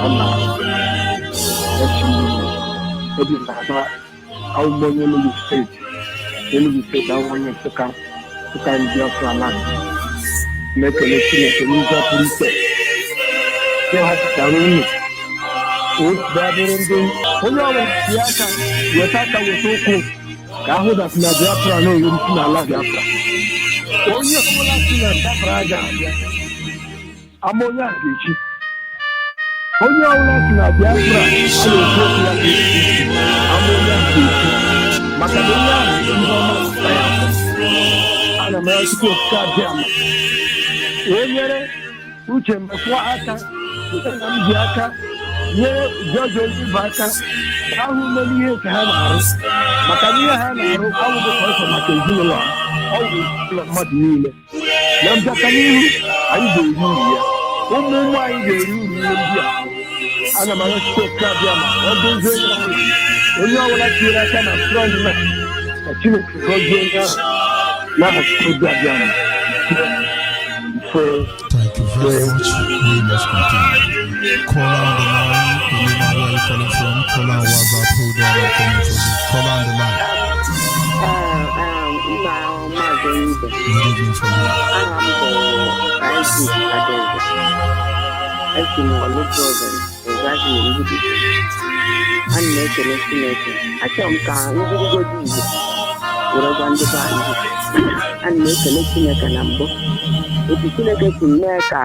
Allah. It is not how many you state. You say that one you can Biafra land. Make a lesson of the police. They have done it. What Babylon do? Hold on, Biafra. Your tata was so cool. Kahu that Biafra no you see Allah Biafra. Oh, you have to Biafra. Amoya Gichi. Oh, you have to Biafra. Amoya Gichi. Macadonia, and American Jam. Where Uchem Fuata, Yaka, Jojo Baka, how many years have Macadamia had how the person Macadilla, always not needed. Yamjakani, I do here. One more I do here. And American Jam, all those when you are like you are kind of strong man, but you go now. Now it's good that thank you very much. We must continue. Call on the line. You know where you're calling from. Call on WhatsApp. Who they are coming from? Call on the line. Good evening from here. And make a destination. I come can go do it. And make a destination number. If you see a get in America,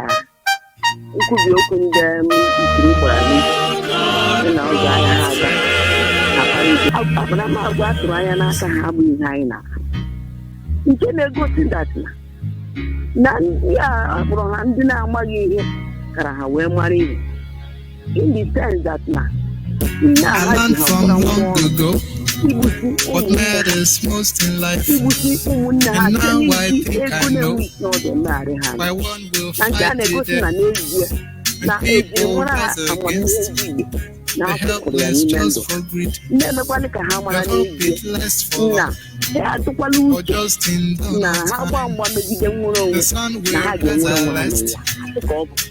you could be open them through for a week. You know, I'm going to Ryan as a habit in China. You can go to that. None, yeah, from Handina Maggie, Karahawe Marie. In the sense that now. I learned from long ago what matters most in life, and now I think I know why one will fight to death, and people rise against the helpless just for greed. I hope it lasts for long, or just in the sun will rise at last,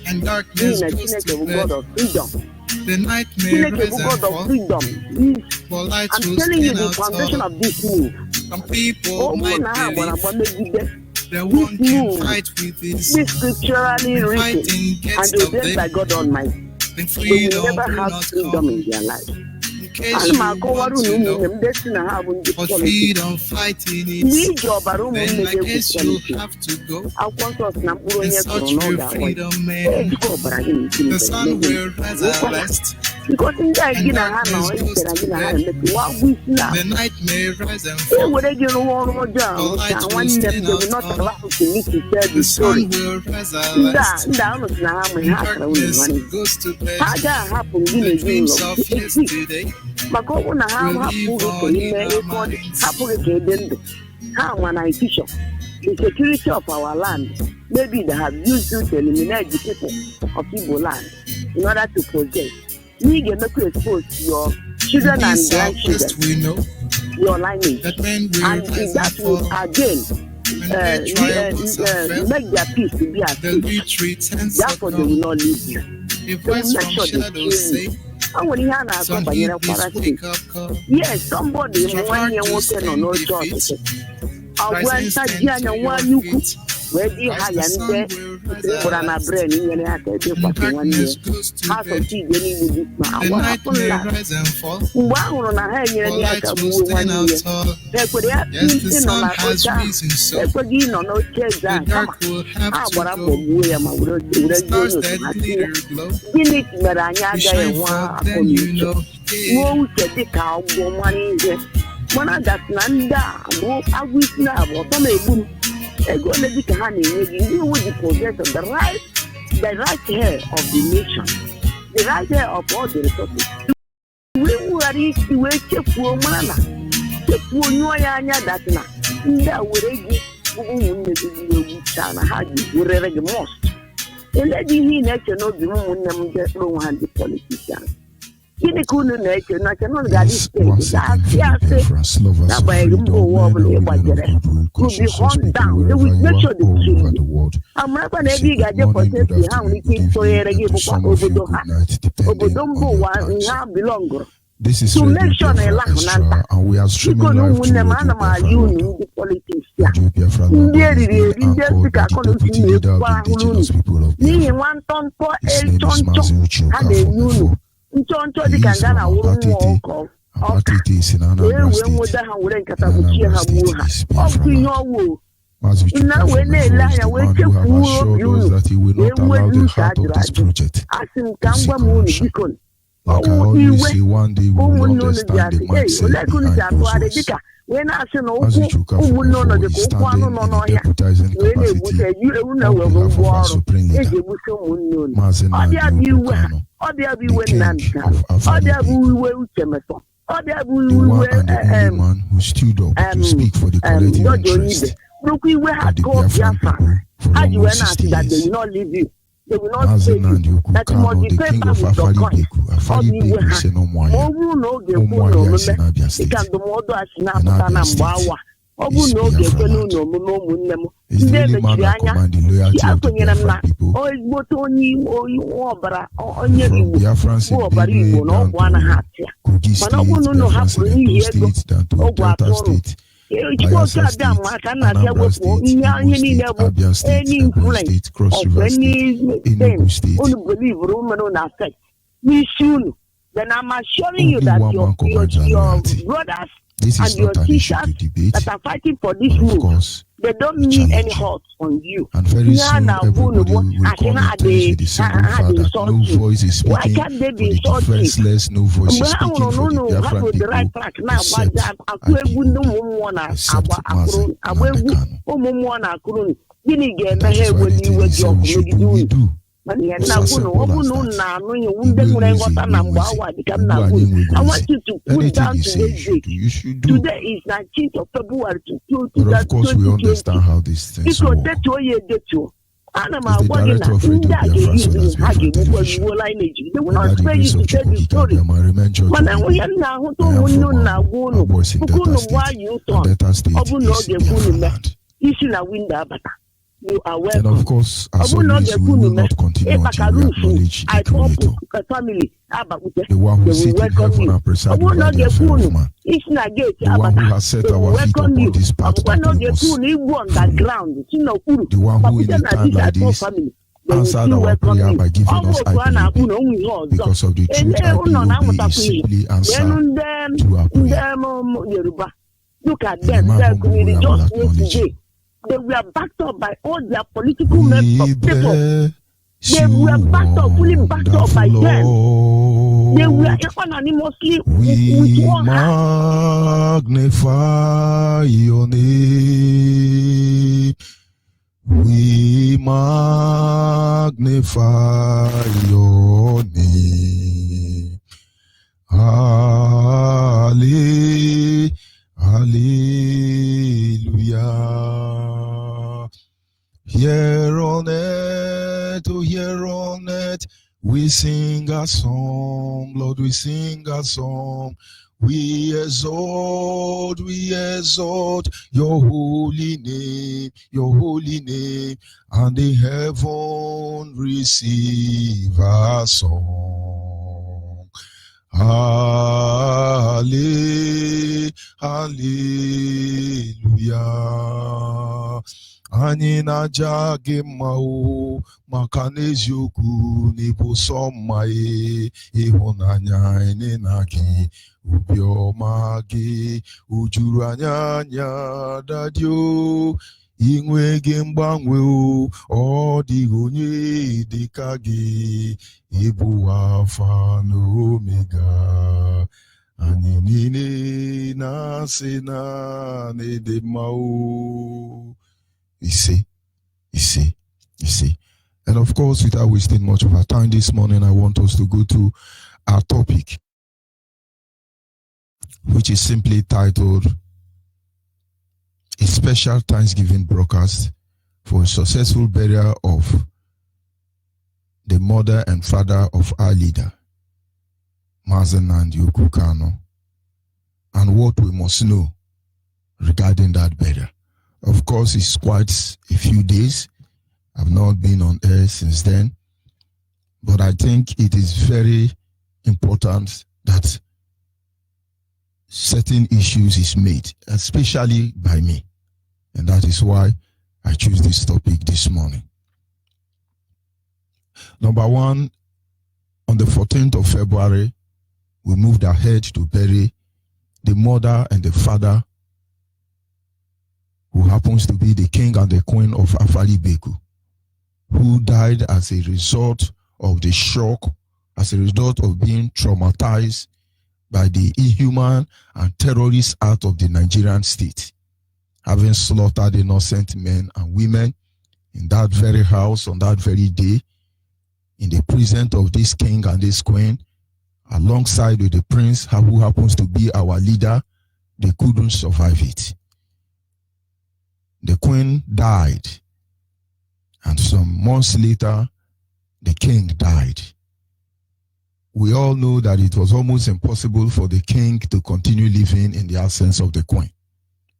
and darkness goes to bed. The night may rise and fall, but light will stand out tall. Some people might believe that one can fight with this, scripturally written and ordained by God Almighty. then They freedom will never will have not freedom come. in their life. In case you want to know what freedom fighting is, then I guess you have to go and search where freedom may be. The sun will rise at last, Because in that, and darkness goes to bed. The night may rise and fall, but light will stand out tall. The sun will rise at last, and darkness goes to bed. The dreams of yesterday maka ọ bụ na ha hapụghị ime the security of our land. Maybe they have used it to eliminate the people of Igbo land in order to possess. You get to expose your children and grandchildren, your lineage, and that will again make their peace to be at peace. Therefore, they will not leave you. They will make sure they kill you. Yes, somebody one year working on no job. I went to Jana one you could where the high and there for an brain in any other 1 year. Half of tea getting with this man. What happened last? One on a high year, 1 year. They could have been on a they could be on no chairs. What up with William? I would do it. Maranya one. Who said the cow money? When I got Nanda, I wish now, what I may do. I go let it honey, you would possess the right hair of the nation, the right hair of all the resources. We were easy to wait for mana. The poor Noyana that now. That would how you would the most. The lady he next to know the woman get no hand the politicians. Gini kunu na eche na channel ga Yes, this stage. once again, Biafrans, lovers of freedom, men and women of goodwill, conscientious people wherever you are, all over the world. We say good morning, good afternoon, good evening, and to some of you, good night, depending on your time zone. This is Radio Biafra Extra, and we are streaming live through Radio Biafra London. Radio Biafra London is being anchored by the deputy leader of the indigenous people of Biafra. His name is Mazin Uchiokafo. He is from Abatete is in Anambra State. Anambra State is Biafra. Mazin Uchiokafo is the man who have assured us that he will not allow the heart of this project to see corruption. Like I always say, one day we will understand the mindset behind those words. Mazin Uchiokafo is standing in the deputizing capacity on behalf of our supreme leader, Mazin Uchiokafo. The king of Afari people, the one and the only man who stood up to speak for the collective interest of the Biafran people for almost 60 years. Mazin Uchiokafo, the king of Afari people say no more yes in Abia State. In Abia State is Biafra land. He's the only man that commands the loyalty of the Biafran people. From Biafran State, Benue down to Kogi State, Biafran State, Edo State, down to Delta State, Bayelsa State, Anambra State, Imo State, Abia State, Ebonyi State, Cross River State, Enugu State. Then I'm assuring you that your brothers and your teachers that are fighting for this move, they don't mean any hurt on you. And very soon, everybody will come in terms with the simple fact that no voice is speaking for the defenseless, no voice is speaking for the Biafran people, except that is why the thing is we should do, we do. I want you to put down today. You should do. Today is 19th of February 2020. But of course, we understand how these things work. It's the director of Radio Biafra Solas Biafra Television. Under the grace of Chukwukika, I remain George Obi. I am from our boys in Delta State. And Delta State is Biafra land. You are welcome. And of course, as always, we will not continue until we acknowledge the Creator, the one who sits in heaven and presides over the affairs of man, the one who has set our feet upon this path that we must follow, the one who in a time like this answered our prayer by giving us IPOB, because of the truth IPOB is simply answer to our prayer. Look at them, they're just yesterday. They were backed up by all their political people. They were backed up, fully backed up by them. They were unanimously with one hand. Magnify your name. We magnify your name. Hallelujah. Here on earth, oh here on earth, we sing a song, Lord, we sing a song. We exalt your holy name, and the heaven receive our song. Hallelujah. Anyị na-aja gị mma o maka n'eziokwu n'ịbụ sọ mma ịhụnanya anyị na gị obiọma gị o juru anya dadi o inwe gị mgbanwe o ọ dịghị onye dịka gị ịbụ Alfa na Omega anyị niile na-asị na n'ịdị mma o. You see. And of course, without wasting much of our time this morning, I want us to go to our topic, which is simply titled A Special Thanksgiving Broadcast for a Successful Burial of the Mother and Father of our Leader. Mazen and Yokukano, and what we must know regarding that burial. Of course, it's quite a few days. I've not been on air since then, but I think it is very important that certain issues is made, especially by me. And that is why I choose this topic this morning. Number one, on the 14th of February, we moved ahead to bury the mother and the father, who happens to be the king and the queen of Afali Beku, who died as a result of the shock, as a result of being traumatized by the inhuman and terrorist act of the Nigerian state, having slaughtered innocent men and women in that very house on that very day, in the presence of this king and this queen, alongside with the prince who happens to be our leader. They couldn't survive it. The queen died, and some months later, the king died. We all know that it was almost impossible for the king to continue living in the absence of the queen.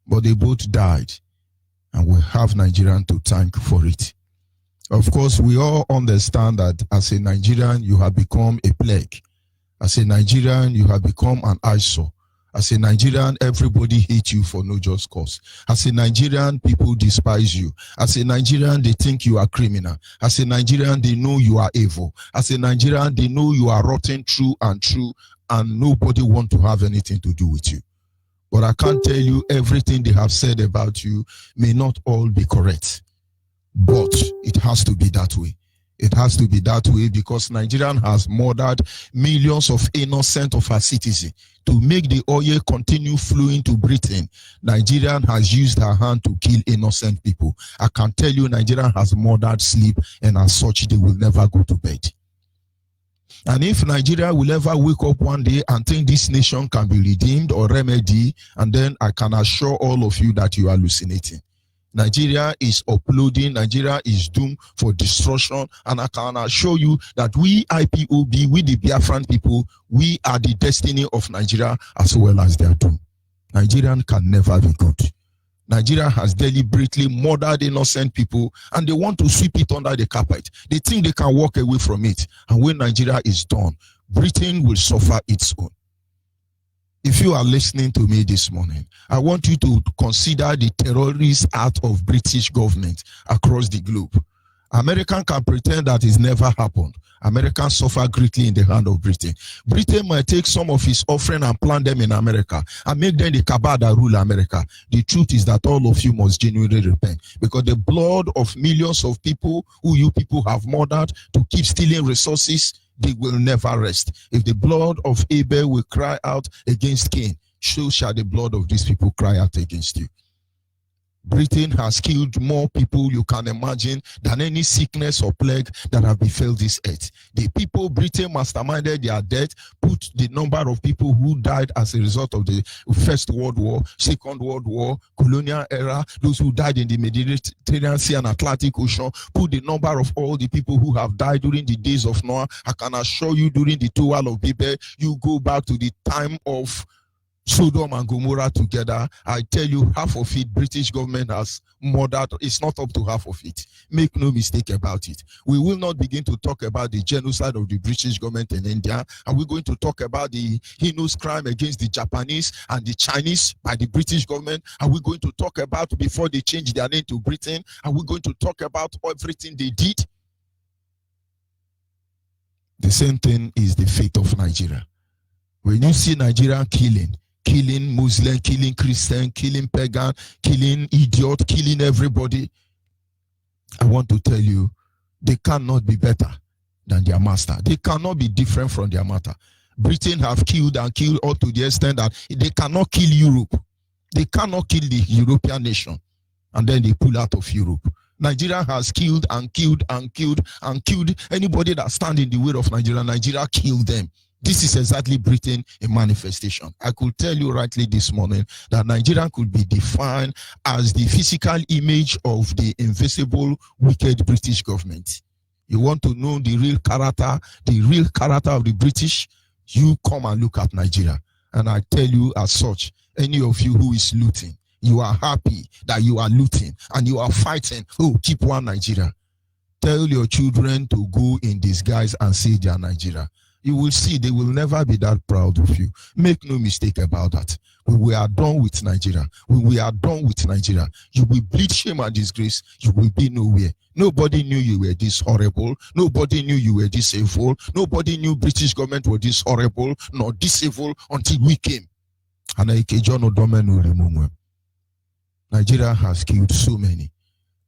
But they both died, and we have Nigerians to thank for it. Of course, we all understand that as a Nigerian, you have become a plague. As a Nigerian, you have become an eyesore. As a Nigerian, everybody hates you for no just cause. As a Nigerian, people despise you. As a Nigerian, they think you are criminal. As a Nigerian, they know you are evil. As a Nigerian, they know you are rotten true, and nobody wants to have anything to do with you. But I can't tell you everything they have said about you may not all be correct. But it has to be that way. It has to be that way because Nigeria has murdered millions of innocent of her citizens. To make the oil continue flowing to Britain, Nigeria has used her hand to kill innocent people. I can tell you Nigeria has murdered sleep, and as such, they will never go to bed. And if Nigeria will ever wake up one day and think this nation can be redeemed or remedied, and then I can assure all of you that you are hallucinating. Nigeria is uploading, Nigeria is doomed for destruction, and I can assure you that we IPOB, we the Biafran people, we are the destiny of Nigeria as well as their doom. Nigerian can never be good. Nigeria has deliberately murdered innocent people, and they want to sweep it under the carpet. They think they can walk away from it, and when Nigeria is done, Britain will suffer its own. If you are listening to me this morning, I want you to consider the terrorist act of British government across the globe. Americans can pretend that it's never happened. Americans suffer greatly in the hand of Britain. Britain might take some of his offering and plant them in America and make them the cabal that rule America. The truth is that all of you must genuinely repent, because the blood of millions of people who you people have murdered to keep stealing resources, they will never rest. If the blood of Abel will cry out against Cain, so shall the blood of these people cry out against you. Britain has killed more people you can imagine than any sickness or plague that have befell this earth. The people Britain masterminded their death, put the number of people who died as a result of the First World War, Second World War, colonial era, those who died in the Mediterranean Sea and Atlantic Ocean, put the number of all the people who have died during the days of Noah. I can assure you during the Tower of Babel, you go back to the time of Sodom and Gomorrah together, I tell you, half of it, British government has murdered. It's not up to half of it. Make no mistake about it. We will not begin to talk about the genocide of the British government in India, and we're going to talk about the heinous crime against the Japanese and the Chinese by the British government, and we're going to talk about before they changed their name to Britain, and we're going to talk about everything they did. The same thing is the fate of Nigeria. When you see Nigeria killing Muslim, killing Christian, killing pagan, killing idiot, killing everybody, I want to tell you, they cannot be better than their master. They cannot be different from their master. Britain have killed and killed all to the extent that they cannot kill Europe. They cannot kill the European nation, and then they pull out of Europe. Nigeria has killed and killed and killed and killed anybody that stand in the way of Nigeria. Nigeria killed them. This is exactly Britain in manifestation. I could tell you rightly this morning that Nigeria could be defined as the physical image of the invisible, wicked British government. You want to know the real character of the British? You come and look at Nigeria. And I tell you as such, any of you who is looting, you are happy that you are looting and you are fighting. Oh, keep one Nigeria. Tell your children to go in disguise and say they are Nigeria. You will see they will never be that proud of you. Make no mistake about that. When we are done with Nigeria, when we are done with Nigeria, you will bleed shame and disgrace. You will be nowhere. Nobody knew you were this horrible. Nobody knew you were this evil. Nobody knew British government were this horrible, nor this evil until we came. Nigeria has killed so many.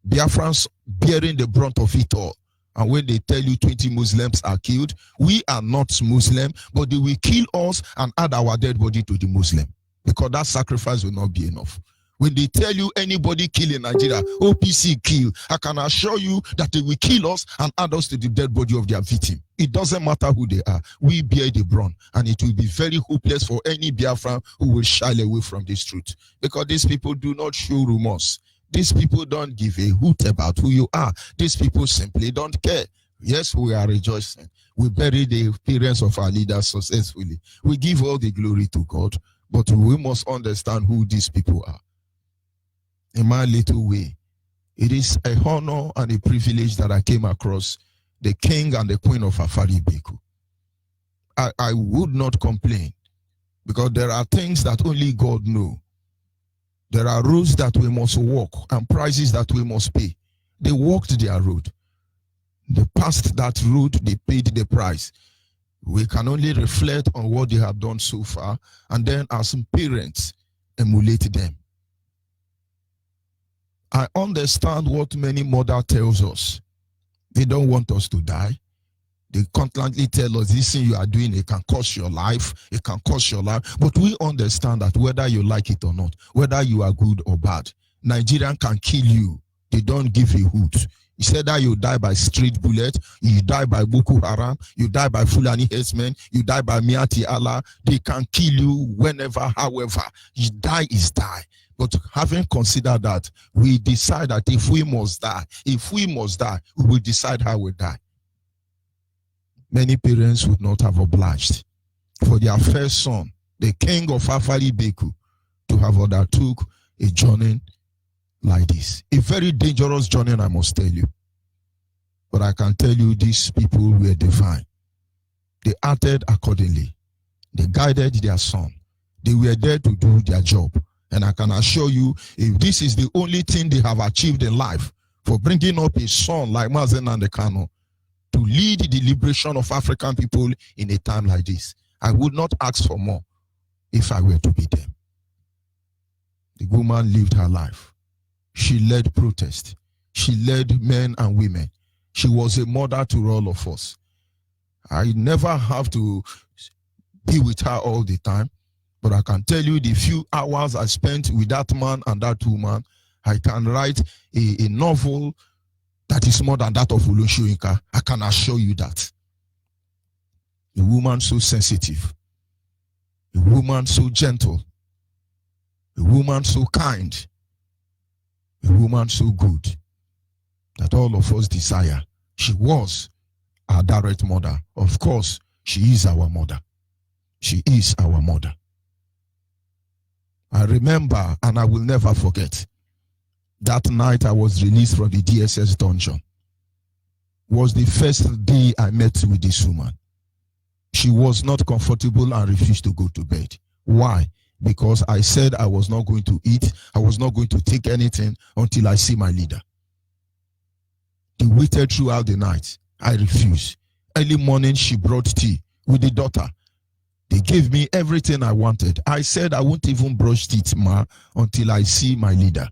Biafrans bearing the brunt of it all. And when they tell you 20 Muslims are killed, we are not Muslim, but they will kill us and add our dead body to the Muslim. Because that sacrifice will not be enough. When they tell you anybody kill in Nigeria, OPC kill, I can assure you that they will kill us and add us to the dead body of their victim. It doesn't matter who they are. We bear the brunt, and it will be very hopeless for any Biafran who will shy away from this truth. Because these people do not show remorse. These people don't give a hoot about who you are. These people simply don't care. Yes, we are rejoicing. We bury the parents of our leaders successfully. We give all the glory to God, but we must understand who these people are. In my little way, it is a honor and a privilege that I came across the king and the queen of Afari Beku. I would not complain, because there are things that only God knows. There are roads that we must walk and prices that we must pay. They walked their road. They passed that road, they paid the price. We can only reflect on what they have done so far, and then as parents, emulate them. I understand what many mothers tells us. They don't want us to die. They constantly tell us this thing you are doing, it can cost your life, it can cost your life. But we understand that whether you like it or not, whether you are good or bad, Nigerian can kill you. They don't give a hoot. He said that you die by street bullet, you die by Boko Haram, you die by Fulani herdsmen, you die by Miati Allah. They can kill you whenever, however. You die is die. But having considered that, we decide that if we must die, we will decide how we die. Many parents would not have obliged for their first son, the king of Afari Beku, to have undertook a journey like this. A very dangerous journey, I must tell you. But I can tell you these people were divine. They acted accordingly. They guided their son. They were there to do their job. And I can assure you, if this is the only thing they have achieved in life, for bringing up a son like Mazen and the Kano, to lead the liberation of African people in a time like this, I would not ask for more if I were to be them. The woman lived her life. She led protest. She led men and women. She was a mother to all of us. I never have to be with her all the time, but I can tell you the few hours I spent with that man and that woman, I can write a novel that is more than that of Oloshoyinka. I can assure you that. A woman so sensitive, a woman so gentle, a woman so kind, a woman so good that all of us desire. She was our direct mother. Of course, she is our mother. She is our mother. I remember, and I will never forget, that night I was released from the DSS dungeon. Was the first day I met with this woman. She was not comfortable and refused to go to bed. Why? Because I said I was not going to eat, I was not going to take anything until I see my leader. They waited throughout the night. I refused. Early morning, she brought tea with the daughter. They gave me everything I wanted. I said I won't even brush teeth, ma, until I see my leader.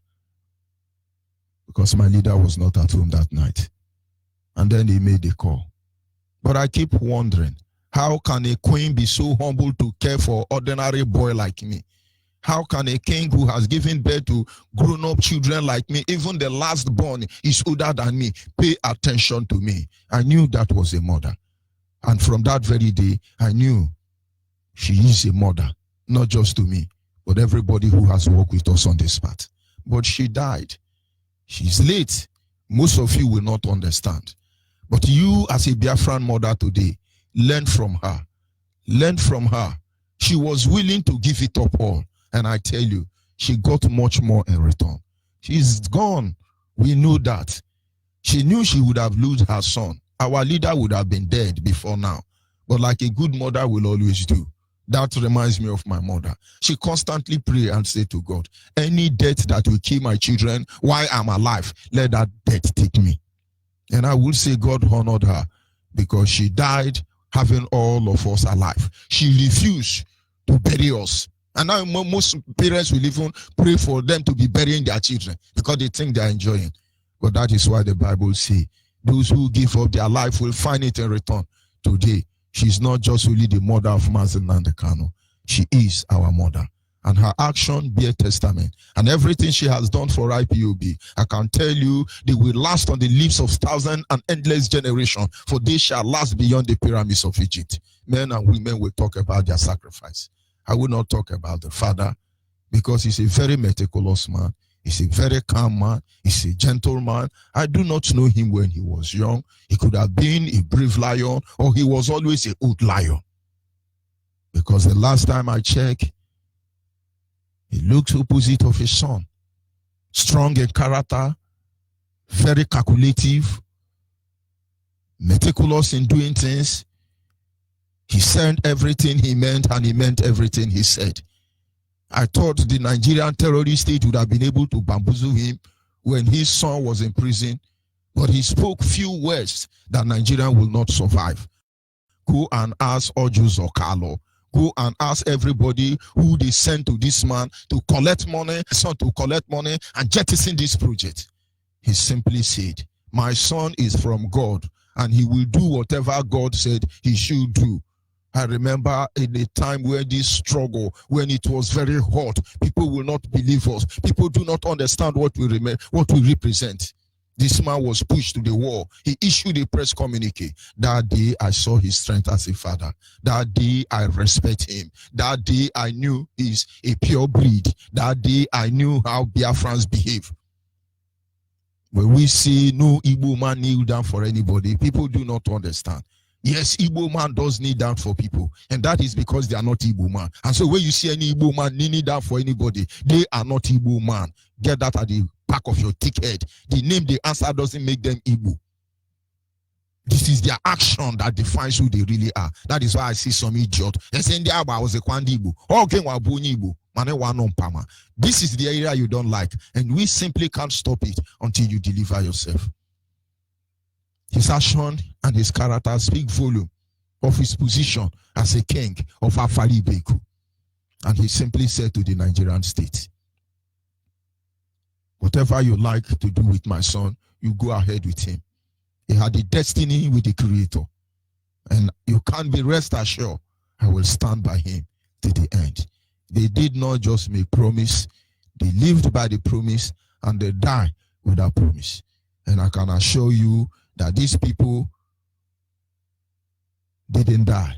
Because my leader was not at home that night. And then they made a call. But I keep wondering, how can a queen be so humble to care for an ordinary boy like me? How can a king who has given birth to grown-up children like me, even the last born is older than me, pay attention to me? I knew that was a mother. And from that very day, I knew she is a mother, not just to me, but everybody who has worked with us on this path. But she died. She's late. Most of you will not understand. But you, as a Biafran mother today, learn from her. Learn from her. She was willing to give it up all. And I tell you, she got much more in return. She's gone. We know that. She knew she would have lost her son. Our leader would have been dead before now. But like a good mother will always do. That reminds me of my mother. She constantly pray and say to God, any death that will kill my children while I'm alive, let that death take me. And I will say God honored her because she died having all of us alive. She refused to bury us. And now most parents will even pray for them to be burying their children because they think they are enjoying. But that is why the Bible says, those who give up their life will find it in return. Today, she's not just only the mother of Mazen Nandekano. She is our mother. And her action bear testament. And everything she has done for IPOB, I can tell you, they will last on the lips of thousands and endless generations, for they shall last beyond the pyramids of Egypt. Men and women will talk about their sacrifice. I will not talk about the father, because he's a very meticulous man. He's a very calm man. He's a gentleman. I do not know him when he was young. He could have been a brave lion, or he was always an old lion. Because the last time I checked, he looks opposite of his son. Strong in character, very calculative, meticulous in doing things. He said everything he meant, and he meant everything he said. I thought the Nigerian terrorist state would have been able to bamboozle him when his son was in prison, but he spoke few words that Nigeria will not survive. Go and ask Ojus or Carlo. Go and ask everybody who they sent to this man to collect money, son to collect money and jettison this project. He simply said, my son is from God and he will do whatever God said he should do. I remember in a time where this struggle, when it was very hot, people will not believe us. People do not understand what we represent. This man was pushed to the wall. He issued a press communique. That day, I saw his strength as a father. That day, I respect him. That day, I knew he's a pure breed. That day, I knew how Biafrans behave. When we see no Igbo man kneel down for anybody, people do not understand. Yes, Igbo man does kneel down for people, and that is because they are not Igbo man. And so when you see any Igbo man kneeling down for anybody, they are not Igbo man. Get that at the back of your thick head. The name they answer doesn't make them Igbo. This is their action that defines who they really are. That is why I see some idiot. They say I was a Kwandi Igbo. Okay, Igbo. This is the area you don't like, and we simply can't stop it until you deliver yourself. His action and his character speak volume of his position as a king of Afari Beku. And he simply said to the Nigerian state, whatever you like to do with my son, you go ahead with him. He had a destiny with the Creator. And you can't be rest assured, I will stand by him to the end. They did not just make promise, they lived by the promise, and they died with that promise. And I can assure you that these people didn't die,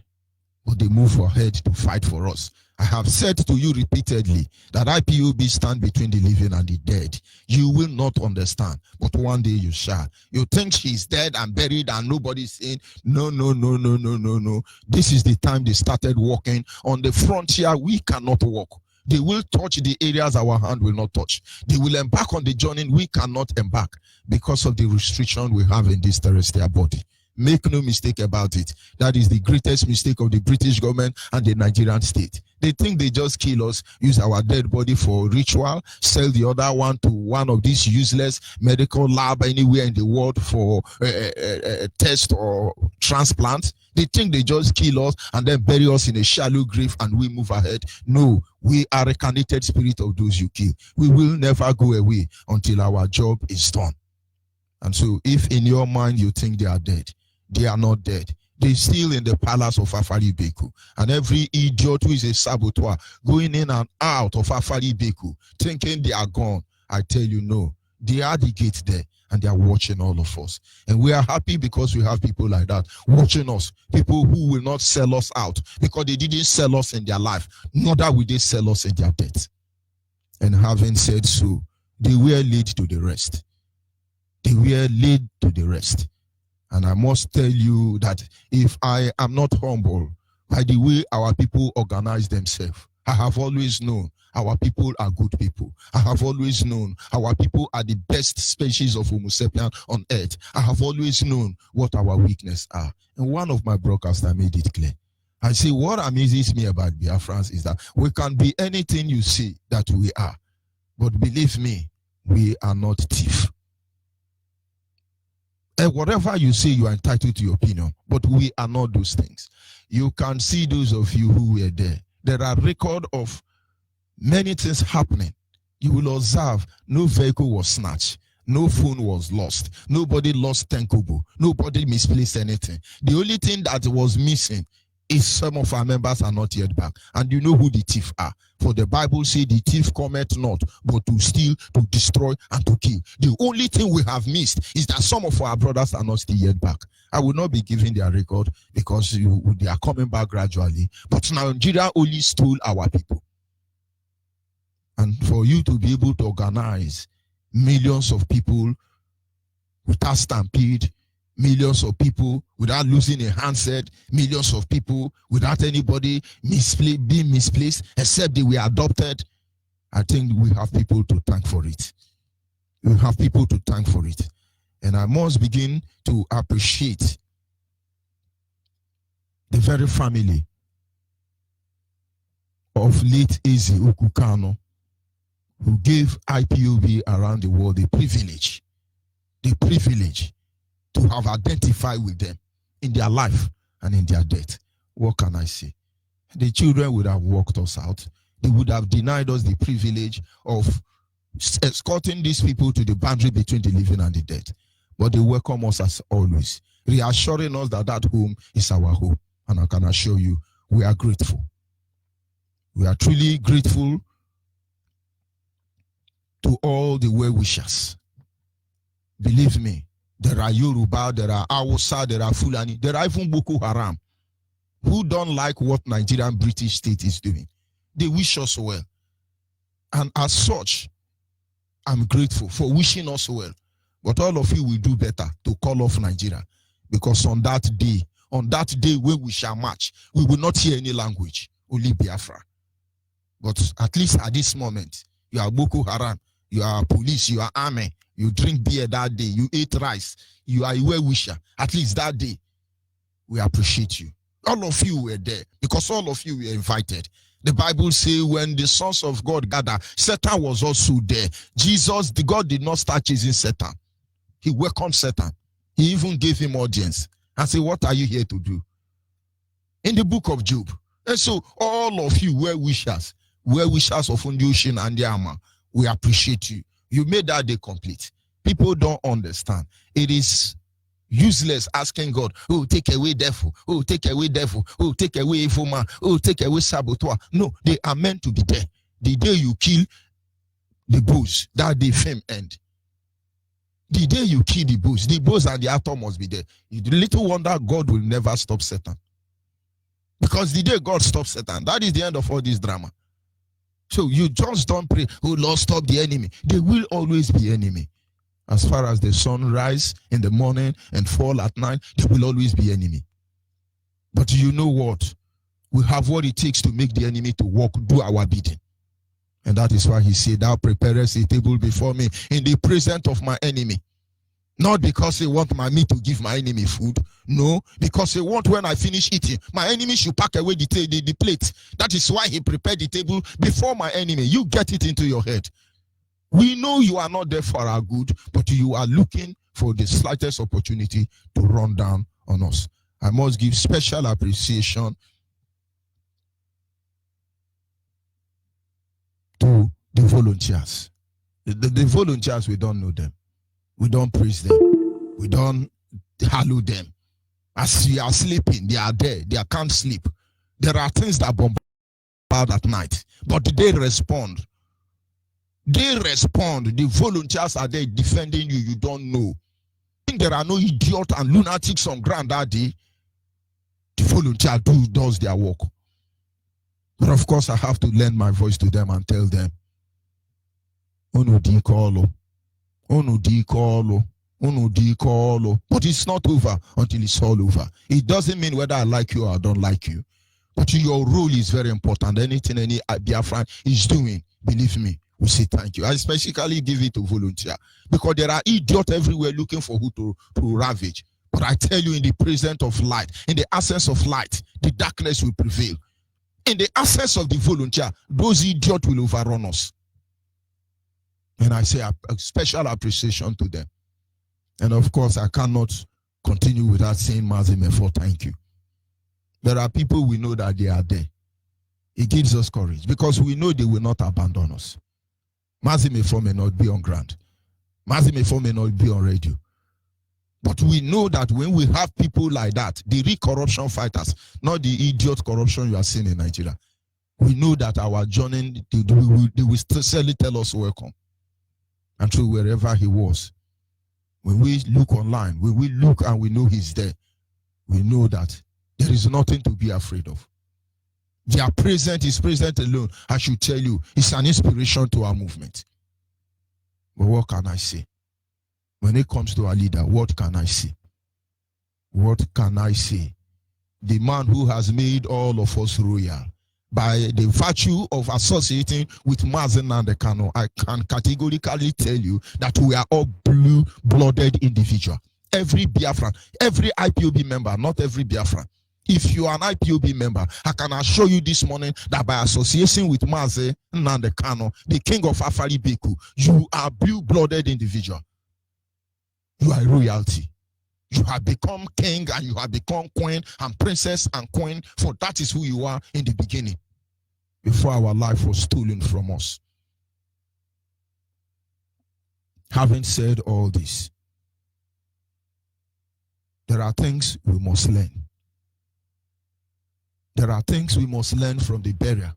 but they move ahead to fight for us. I have said to you repeatedly that IPOB stand between the living and the dead. You will not understand, but one day you shall. You think she's dead and buried and nobody's saying, no. This is the time they started walking on the frontier we cannot walk. They will touch the areas our hand will not touch. They will embark on the journey we cannot embark because of the restriction we have in this terrestrial body. Make no mistake about it. That is the greatest mistake of the British government and the Nigerian state. They think they just kill us, use our dead body for ritual, sell the other one to one of these useless medical lab anywhere in the world for test or transplant. They think they just kill us and then bury us in a shallow grave and we move ahead. No, we are a reincarnated spirit of those you kill. We will never go away until our job is done. And so if in your mind you think they are dead, they are not dead. They're still in the palace of Afari Beku. And every idiot who is a saboteur going in and out of Afari Beku, thinking they are gone, I tell you no. They are the gate there and they are watching all of us. And we are happy because we have people like that watching us. People who will not sell us out because they didn't sell us in their life, nor will they sell us in their death. And having said so, they will lead to the rest. They will lead to the rest. And I must tell you that if I am not humble by the way our people organize themselves. I have always known our people are good people. I have always known our people are the best species of Homo sapien on earth. I have always known what our weaknesses are. And one of my broadcasts, I made it clear. I say what amazes me about Biafrans is that we can be anything you see that we are. But believe me, we are not thieves. And whatever you say, you are entitled to your opinion. But we are not those things. You can see those of you who were there. There are records of many things happening. You will observe no vehicle was snatched. No phone was lost. Nobody lost 10 kobo. Nobody misplaced anything. The only thing that was missing is some of our members are not yet back. And you know who the thieves are. For the Bible says the thief cometh not, but to steal, to destroy, and to kill. The only thing we have missed is that some of our brothers are not still yet back. I will not be giving their record because they are coming back gradually. But Nigeria only stole our people. And for you to be able to organize millions of people without stampede, millions of people without losing a handset, millions of people without anybody being misplaced, except they were adopted, I think we have people to thank for it. We have people to thank for it. And I must begin to appreciate the very family of late Eze Okukano, who gave IPOB around the world the privilege to have identified with them in their life and in their death. What can I say? The children would have walked us out. They would have denied us the privilege of escorting these people to the boundary between the living and the dead. But they welcome us as always, reassuring us that that home is our home. And I can assure you, we are grateful. We are truly grateful to all the well-wishers. Believe me, there are Yoruba, there are Hausa, there are Fulani, there are even Boko Haram who don't like what Nigerian British state is doing. They wish us well. And as such, I'm grateful for wishing us well. But all of you will do better to call off Nigeria. Because on that day when we shall march, we will not hear any language, only Biafra. But at least at this moment, you are Boko Haram, you are police, you are army, you drink beer that day, you eat rice, you are a well-wisher. At least that day, we appreciate you. All of you were there because all of you were invited. The Bible says when the sons of God gather, Satan was also there. God did not start chasing Satan. He welcomed Satan. He even gave him audience and said, what are you here to do? In the book of Job. And so all of you well-wishers of Ocean and the Ama, we appreciate you. You made that day complete. People don't understand. It is useless asking God, oh, take away devil, oh, take away devil, oh, take away evil man, oh, take away saboteur. No, they are meant to be there. The day you kill the bulls, that day fame end. The day you kill the bulls and the atom must be there. Little wonder God will never stop Satan. Because the day God stops Satan, that is the end of all this drama. So you just don't pray, oh Lord, stop the enemy. They will always be enemy. As far as the sun rise in the morning and fall at night, there will always be enemy. But you know what? We have what it takes to make the enemy to walk, do our bidding. And that is why he said, thou preparest a table before me in the presence of my enemy. Not because they want me to give my enemy food. No, because they want when I finish eating, my enemy should pack away the plate. That is why he prepared the table before my enemy. You get it into your head. We know you are not there for our good, but you are looking for the slightest opportunity to run down on us. I must give special appreciation to the volunteers. The volunteers, we don't know them. We don't praise them. We don't hallow them. As we are sleeping, they are there. They can't sleep. There are things that bombard at night, but they respond. They respond. The volunteers are there defending you. You don't know. There are no idiots and lunatics on ground that day. The volunteer does their work. But of course, I have to lend my voice to them and tell them, but it's not over until it's all over. It doesn't mean whether I like you or I don't like you. But your role is very important. Anything any Biafran is doing, believe me, we say thank you. I especially give it to volunteer because there are idiots everywhere looking for who to ravage. But I tell you, in the presence of light, in the absence of light, the darkness will prevail. In the absence of the volunteer, those idiots will overrun us. And I say a special appreciation to them. And of course, I cannot continue without saying Mazime for thank you. There are people we know that they are there. It gives us courage because we know they will not abandon us. Mazime may not be on ground. Mazime may not be on radio. But we know that when we have people like that, the real corruption fighters, not the idiot corruption you are seeing in Nigeria, we know that our journey, they will sincerely tell us welcome. And so wherever he was, when we look online, when we look and we know he's there, we know that there is nothing to be afraid of. Their presence is present alone. I should tell you, it's an inspiration to our movement. But what can I say? When it comes to our leader, what can I say? What can I say? The man who has made all of us royal by the virtue of associating with Mazen and the Kano, I can categorically tell you that we are all blue-blooded individuals. Every Biafran, every IPOB member, not every Biafran. If you are an IPOB member, I can assure you this morning that by association with Mazen and the Kano, the king of Afari Beku, you are blue-blooded individual. You are royalty. You have become king and you have become queen and princess and queen, for that is who you are in the beginning, before our life was stolen from us. Having said all this, there are things we must learn. There are things we must learn from the burial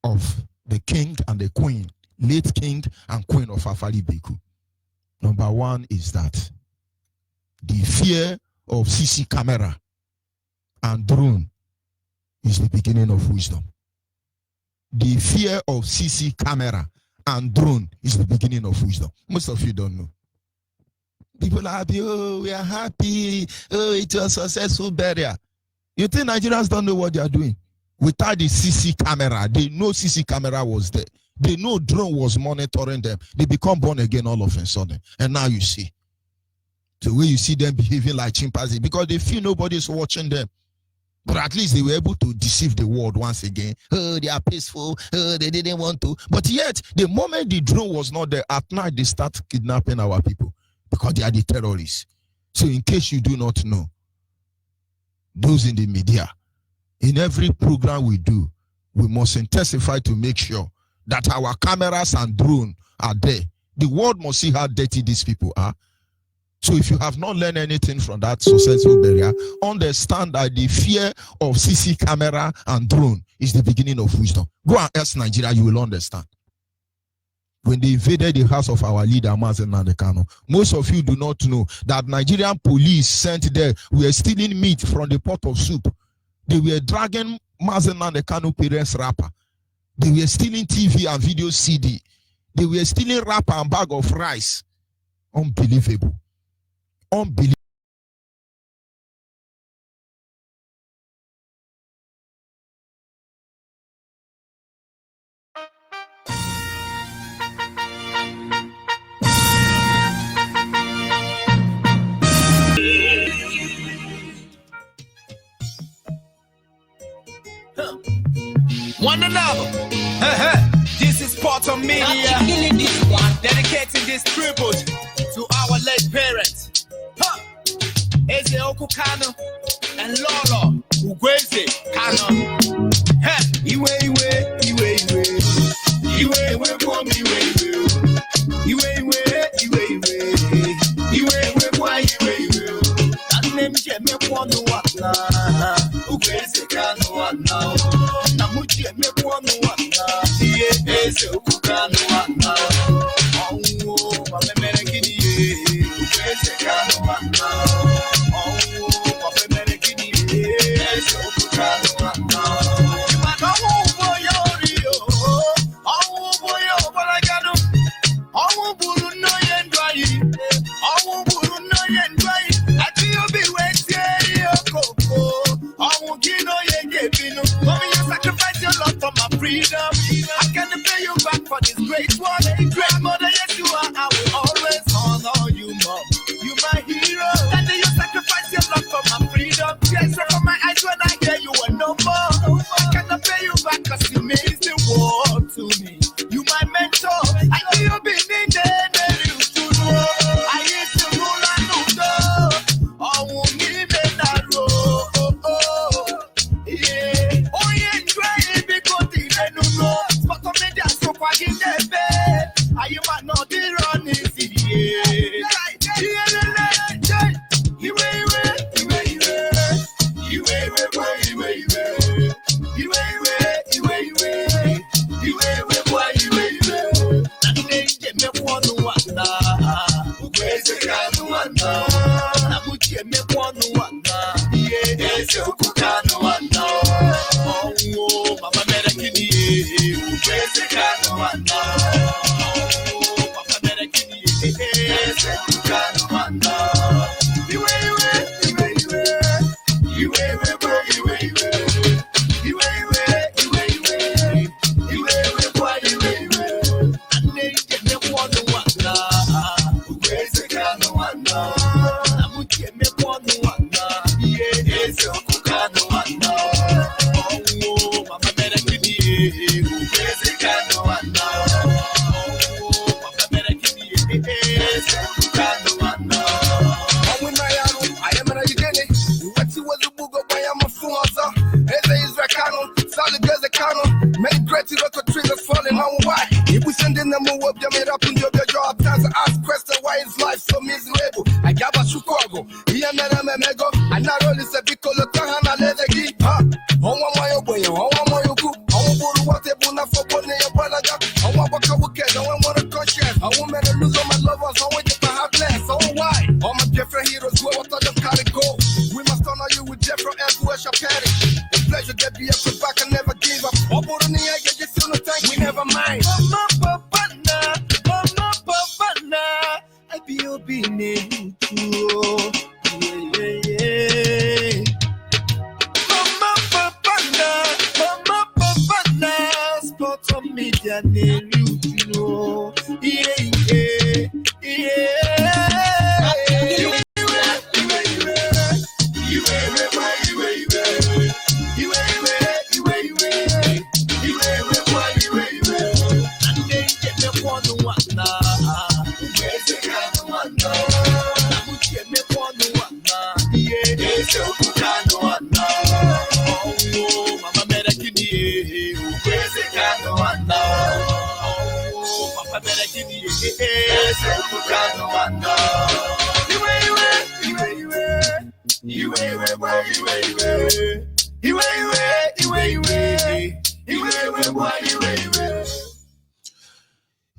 of the king and the queen, late king and queen of Afari Beku. Number one is that the fear of CC camera and drone is the beginning of wisdom. The fear of CC camera and drone is the beginning of wisdom. Most of you don't know. People are happy, oh, we are happy, oh, it was a successful burial. You think Nigerians don't know what they are doing? Without the CC camera, they know CC camera was there. They know drone was monitoring them. They become born again all of a sudden. And now you see. The way you see them behaving like chimpanzees, because they feel nobody's watching them. But at least they were able to deceive the world once again. Oh, they are peaceful. Oh, they didn't want to. But yet, the moment the drone was not there, at night they start kidnapping our people because they are the terrorists. So in case you do not know, those in the media, in every program we do, we must intensify to make sure that our cameras and drone are there. The world must see how dirty these people are. So if you have not learned anything from that successful burial, understand that the fear of CC camera and drone is the beginning of wisdom. Go and ask Nigeria, you will understand. When they invaded the house of our leader, Mazen Nandekano, most of you do not know that Nigerian police sent there were stealing meat from the pot of soup. They were dragging Mazen Nandekano parents' wrapper. They were stealing TV and video CD. They were stealing wrapper and bag of rice. Unbelievable. Unbelievable. One another. This is part of media. Dedicating this tribute to our late parents. Eze Okukano and Lolo Ugweze Kano. Iwe iwe iwe iwe. Iwe iwe kwa iwe iwe. Iwe iwe iwe iwe. Iwe iwe kwa iwe iwe. Nanemje mekwono wana. Ugweze Kano wana. Namuje mekwono wana. Iye Eze Okukano wana. Oh, mamemere kini ye. Ugweze Kano wana. I freedom. I can pay you back for this great one. Grandmother, yes you are. I will always honor you, mom. You my hero. Daddy, you sacrifice your love for my freedom. Tears from my eyes when I hear you were no more. I cannot pay you back cause you made the world to me. You my mentor. I know you've been in there. I used to rule and know. Oh, me menaro. Yeah. Oh, yeah, try because the no. But on media so far in the bed. I am not the run easy.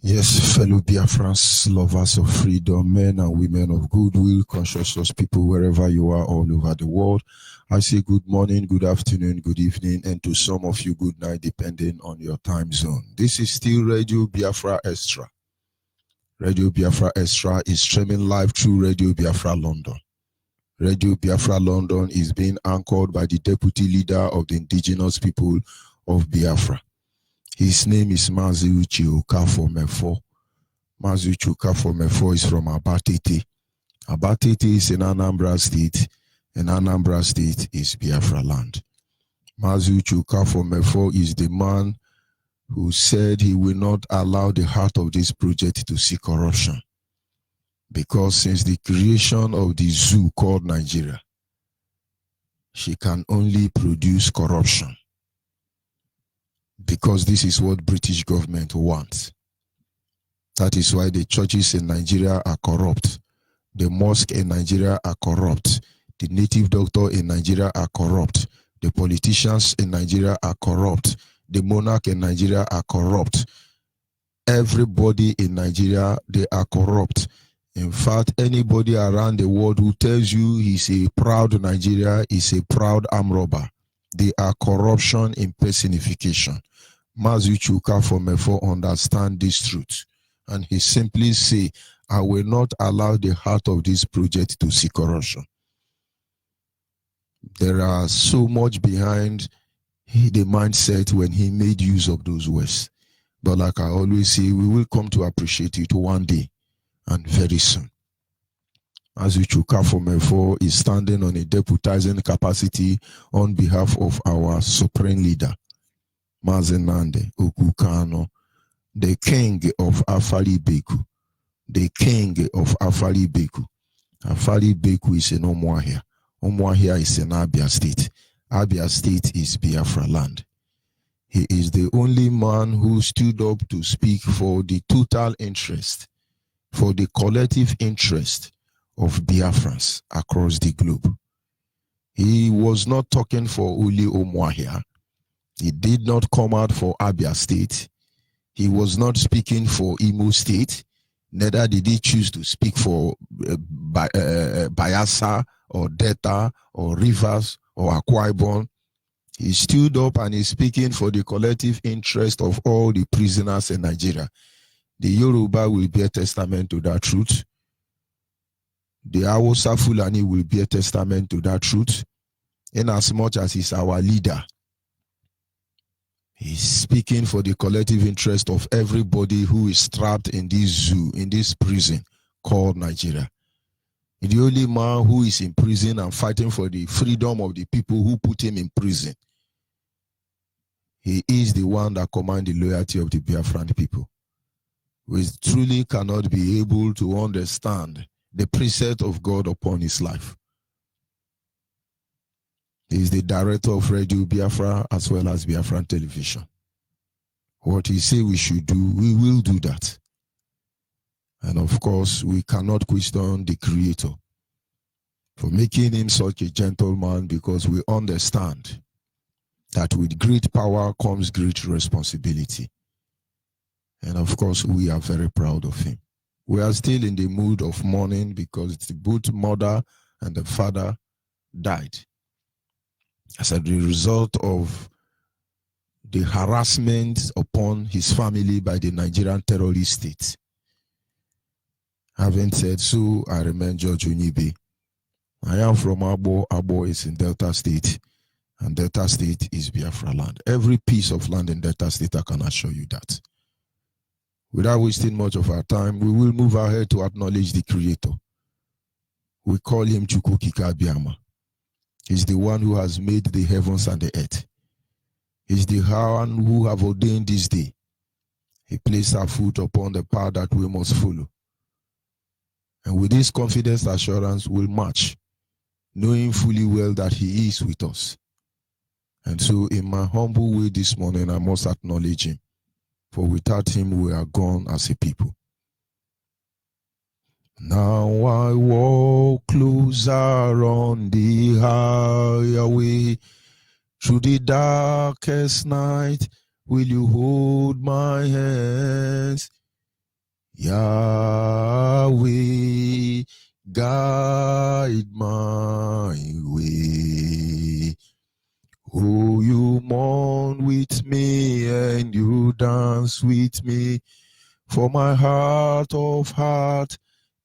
Yes, fellow Biafrans, lovers of freedom, men and women of goodwill, conscientious people, wherever you are all over the world, I say good morning, good afternoon, good evening, and to some of you, good night, depending on your time zone. This is still Radio Biafra Extra. Radio Biafra Extra is streaming live through Radio Biafra London. Radio Biafra London is being anchored by the deputy leader of the indigenous people of Biafra. His name is Mazi Uche Okafor-Mefo. Mazi Uche Okafor-Mefo is from Abatete. Abatete is in Anambra State, and Anambra State is Biafra land. Mazi Uche Okafor-Mefo is the man who said he will not allow the heart of this project to see corruption. Because since the creation of the zoo called Nigeria, she can only produce corruption. Because this is what British government wants. That is why the churches in Nigeria are corrupt. The mosque in Nigeria are corrupt. The native doctor in Nigeria are corrupt. The politicians in Nigeria are corrupt. The monarch in Nigeria are corrupt. Everybody in Nigeria, they are corrupt. In fact, anybody around the world who tells you he's a proud Nigeria is a proud armed robber. They are corruption in personification. Mazi Uche Okafor-Mefo understand this truth. And he simply say, I will not allow the heart of this project to see corruption. There are so much behind the mindset when he made use of those words. But like I always say, we will come to appreciate it one day and very soon. As Uchuka from F4 is standing on a deputizing capacity on behalf of our supreme leader, Mazenande Okukano, the king of Afali Beku. The king of Afali Beku. Afali Beku is in Omuahia. Omuahia is in Abia State. Abia State is Biafra land. He is the only man who stood up to speak for the total interest, for the collective interest of Biafrans across the globe. He was not talking for only Omuahia. He did not come out for Abia State. He was not speaking for Imo State. Neither did he choose to speak for Bayelsa or Delta or Rivers or Akwa Ibom. He stood up and is speaking for the collective interest of all the prisoners in Nigeria. The Yoruba will bear testament to that truth. The Hausa Fulani will bear testament to that truth. In as much as he's our leader, he's speaking for the collective interest of everybody who is trapped in this zoo, in this prison called Nigeria. The only man who is in prison and fighting for the freedom of the people who put him in prison. He is the one that commands the loyalty of the Biafran people. We truly cannot be able to understand the precept of God upon his life. He is the director of Radio Biafra as well as Biafran Television. What he says we should do, we will do that. And of course, we cannot question the Creator for making him such a gentleman, because we understand that with great power comes great responsibility. And of course, we are very proud of him. We are still in the mood of mourning because both mother and the father died as a result of the harassment upon his family by the Nigerian terrorist state. Having said so, I remain George Onyibe. I am from Abo. Abo is in Delta State, and Delta State is Biafra land. Every piece of land in Delta State, I can assure you that. Without wasting much of our time, we will move ahead to acknowledge the Creator. We call him Chukwukika Abiyama. He's the one who has made the heavens and the earth. He's the one who have ordained this day. He placed our foot upon the path that we must follow. And with this confidence assurance, we'll march, knowing fully well that he is with us. And so in my humble way this morning, I must acknowledge him. For without him, we are gone as a people. Now I walk closer on the highway. Through the darkest night, will you hold my hands? Yahweh, guide my way. Oh, you mourn with me and you dance with me, for my heart of heart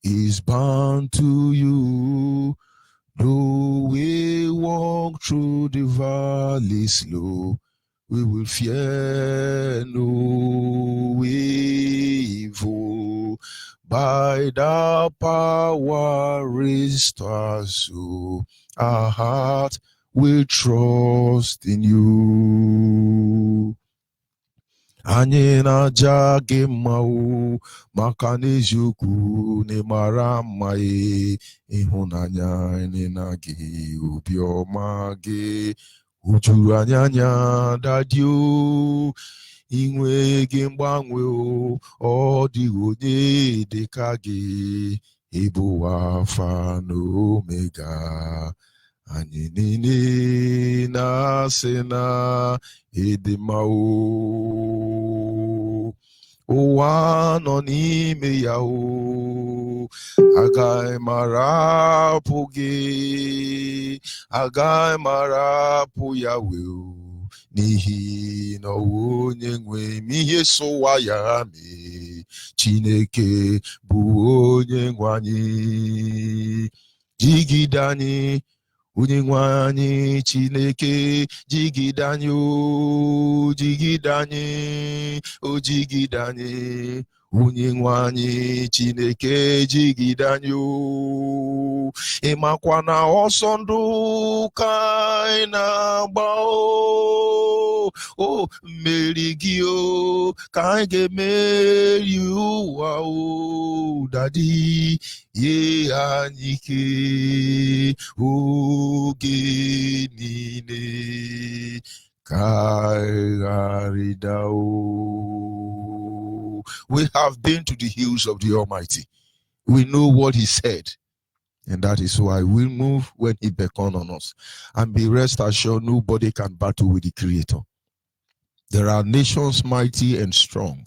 is bound to you. Though we walk through the valley slow, we will fear no evil. By the power raised our soul, our heart will trust in you. Anyị na-aja gị mma o, maka n'eziokwu na mara mma ịhụnanya anyị na gị, obiọma gị o juru anyị anya dadi o, inwe gị mgbanwe o, ọ dịghị onye dị ka gị, ịbụ Alfa na Omega. Anyị niile na-asị na ịdị mma o, ụwa nọ n'ime ya o, agaghị m arapụ gị, agaghị m arapụ ya o, n'ihi na onye nwe m, ihe sụwa ya mee, Chineke bụ onye nwe anyị, jigide anyị Uningwani Chineke Jigidani O Jigidani Uningwani Chineke Jigidani Imakwana Osondu Kaina Bao Oh Merigio Kaige Meriu Wow Daddy Ye Anike Oge Nine Kaigaridao. We have been to the hills of the Almighty. We know what He said. And that is why we move when He beckons on us. And be rest assured, nobody can battle with the Creator. There are nations mighty and strong,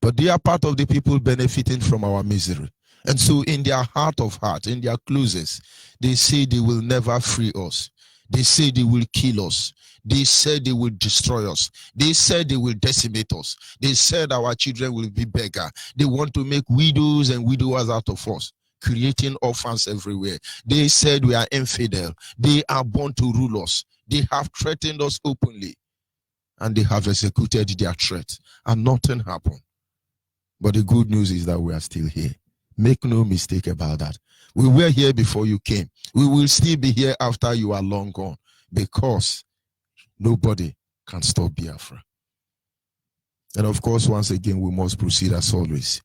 but they are part of the people benefiting from our misery. And so in their heart of heart, in their closest, they say they will never free us. They say they will kill us. They said they will destroy us. They said they will decimate us. They said our children will be beggar. They want to make widows and widowers out of us, creating orphans everywhere. They said we are infidel. They are born to rule us. They have threatened us openly, and they have executed their threat, and nothing happened. But the good news is that we are still here. Make no mistake about that. We were here before you came. We will still be here after you are long gone, because nobody can stop Biafra. And of course, once again, we must proceed as always.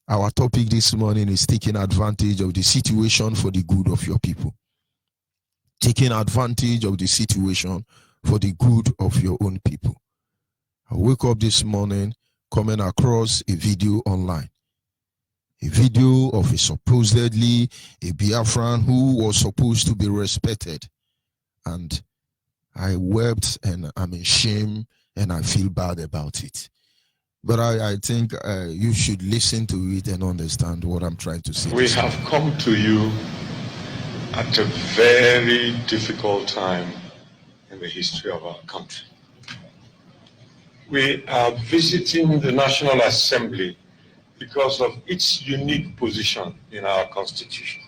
Our topic this morning is taking advantage of the situation for the good of your people. Taking advantage of the situation for the good of your own people. I woke up this morning coming across a video online. A video of a supposedly a Biafran who was supposed to be respected. And I wept and I'm in shame and I feel bad about it. But I think you should listen to it and understand what I'm trying to say. We have come to you at a very difficult time in the history of our country. We are visiting the National Assembly because of its unique position in our Constitution.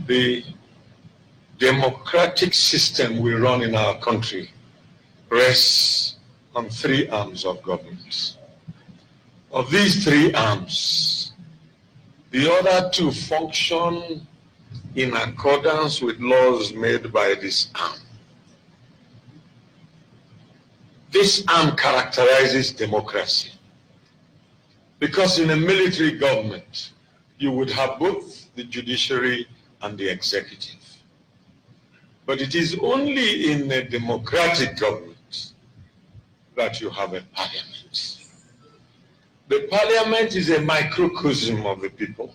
The democratic system we run in our country rests on three arms of government. Of these three arms, the other two function in accordance with laws made by this arm. This arm characterizes democracy, because in a military government, you would have both the judiciary and the executive. But it is only in a democratic government that you have a parliament. The parliament is a microcosm of the people,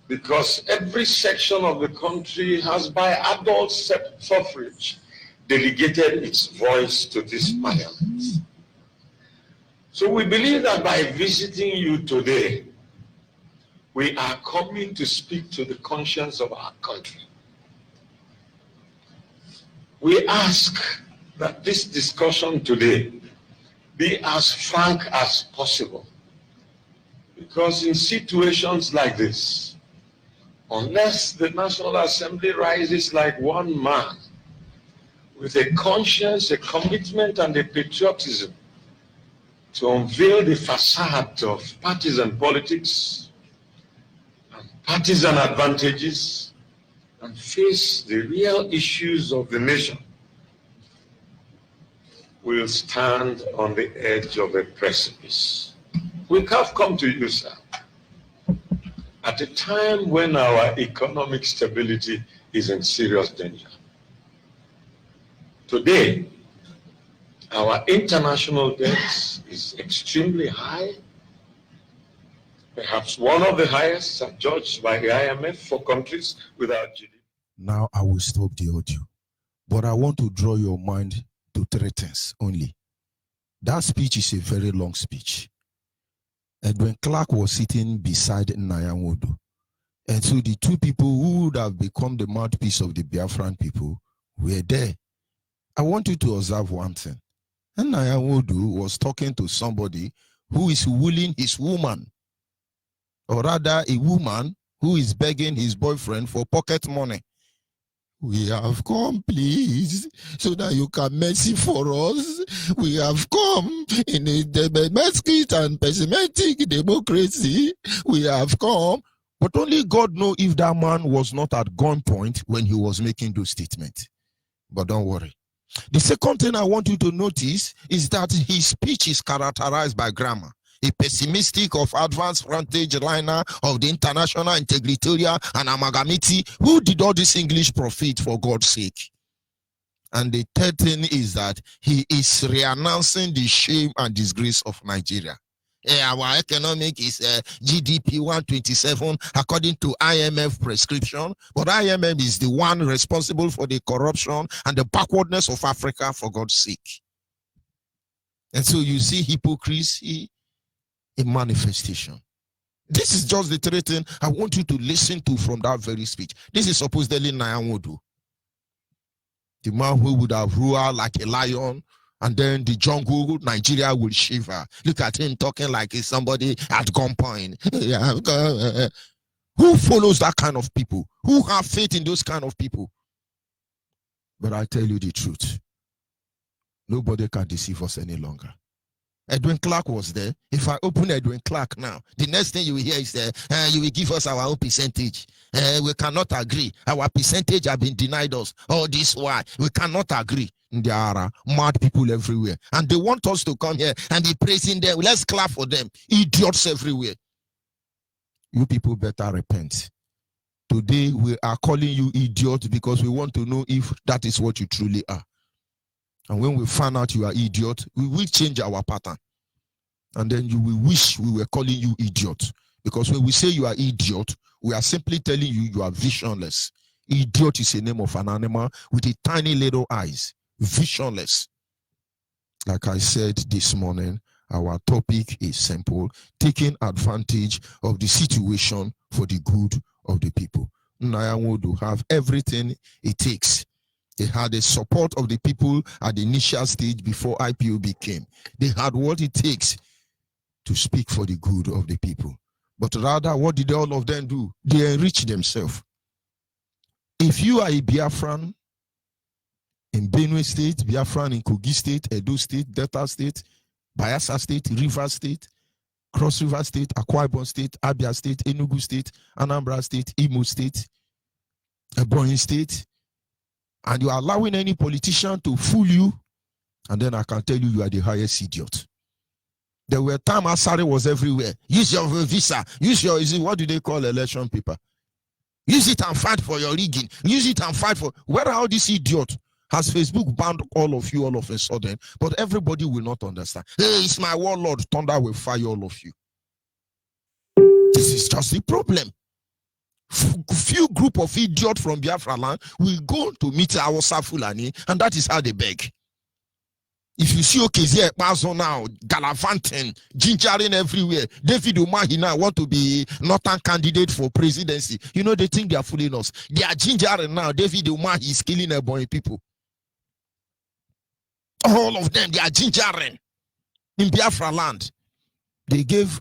because every section of the country has, by adult suffrage, delegated its voice to this parliament. So we believe that by visiting you today, we are coming to speak to the conscience of our country. We ask that this discussion today be as frank as possible, because in situations like this, unless the National Assembly rises like one man with a conscience, a commitment, and a patriotism to unveil the facade of partisan politics and partisan advantages and face the real issues of the nation, we'll stand on the edge of a precipice. We have come to you, sir, at a time when our economic stability is in serious danger. Today, our international debt is extremely high, perhaps one of the highest judged by the IMF for countries without GDP. Now I will stop the audio, but I want to draw your mind to three things only. That speech is a very long speech. Edwin Clark was sitting beside Nyanwodo. And so the two people who would have become the mouthpiece of the Biafran people were there. I want you to observe one thing. And Nyanwodo was talking to somebody who is wooing his woman, or rather a woman who is begging his boyfriend for pocket money. We have come, please, so that you can mercy for us. We have come in a domestic and pessimistic democracy. We have come. But only God knows if that man was not at gunpoint when he was making those statements. But don't worry. The second thing I want you to notice is that his speech is characterized by grammar. A pessimistic of advanced frontage liner of the international integritarian and amalgamity. Who did all this English profit for God's sake? And the third thing is that he is re-announcing the shame and disgrace of Nigeria. Our economic is GDP 127 according to IMF prescription, but IMF is the one responsible for the corruption and the backwardness of Africa, for God's sake. And so you see hypocrisy in manifestation. This is just the third thing I want you to listen to from that very speech. This is supposedly Nyanwodu, the man who would have roared like a lion, and then the jungle, Nigeria, will shiver. Look at him talking like he's somebody at gunpoint. Who follows that kind of people? Who have faith in those kind of people? But I tell you the truth. Nobody can deceive us any longer. Edwin Clark was there. If I open Edwin Clark now, the next thing you will hear is you will give us our own percentage. We cannot agree. Our percentage have been denied us. Oh, this why. We cannot agree. There are mad people everywhere. And they want us to come here and be praising them. Let's clap for them. Idiots everywhere. You people better repent. Today we are calling you idiots because we want to know if that is what you truly are. And when we find out you are idiot, we will change our pattern. And then you will wish we were calling you idiot. Because when we say you are idiot, we are simply telling you you are visionless. Idiot is a name of an animal with a tiny little eyes. Visionless. Like I said this morning, our topic is simple: taking advantage of the situation for the good of the people. Nyanwodu have everything it takes. They had the support of the people at the initial stage before IPOB came. They had what it takes to speak for the good of the people. But rather, what did all of them do? They enriched themselves. If you are a Biafran in Benue State, Biafran in Kogi State, Edo State, Delta State, Bayelsa State, Rivers State, Cross River State, Akwa Ibom State, Abia State, Enugu State, Anambra State, Imo State, Ebonyi State, and you are allowing any politician to fool you, and then I can tell you you are the highest idiot. There were times Asari was everywhere. Use your visa. Use your, what do they call election paper? Use it and fight for your rigging. Use it and fight for, where are all these idiots? Has Facebook banned all of you all of a sudden? But everybody will not understand. Hey, it's my warlord. Thunder will fire all of you. This is just the problem. Few group of idiots from Biafra land will go to meet our Fulani, and that is how they beg. If you see Okezie Ekpazo now, gallivanting, gingering everywhere, David Umahi now want to be northern candidate for presidency. You know, they think they are fooling us. They are gingering now. David Umahi is killing Ebonyi people. All of them, they are gingering in Biafra land. They gave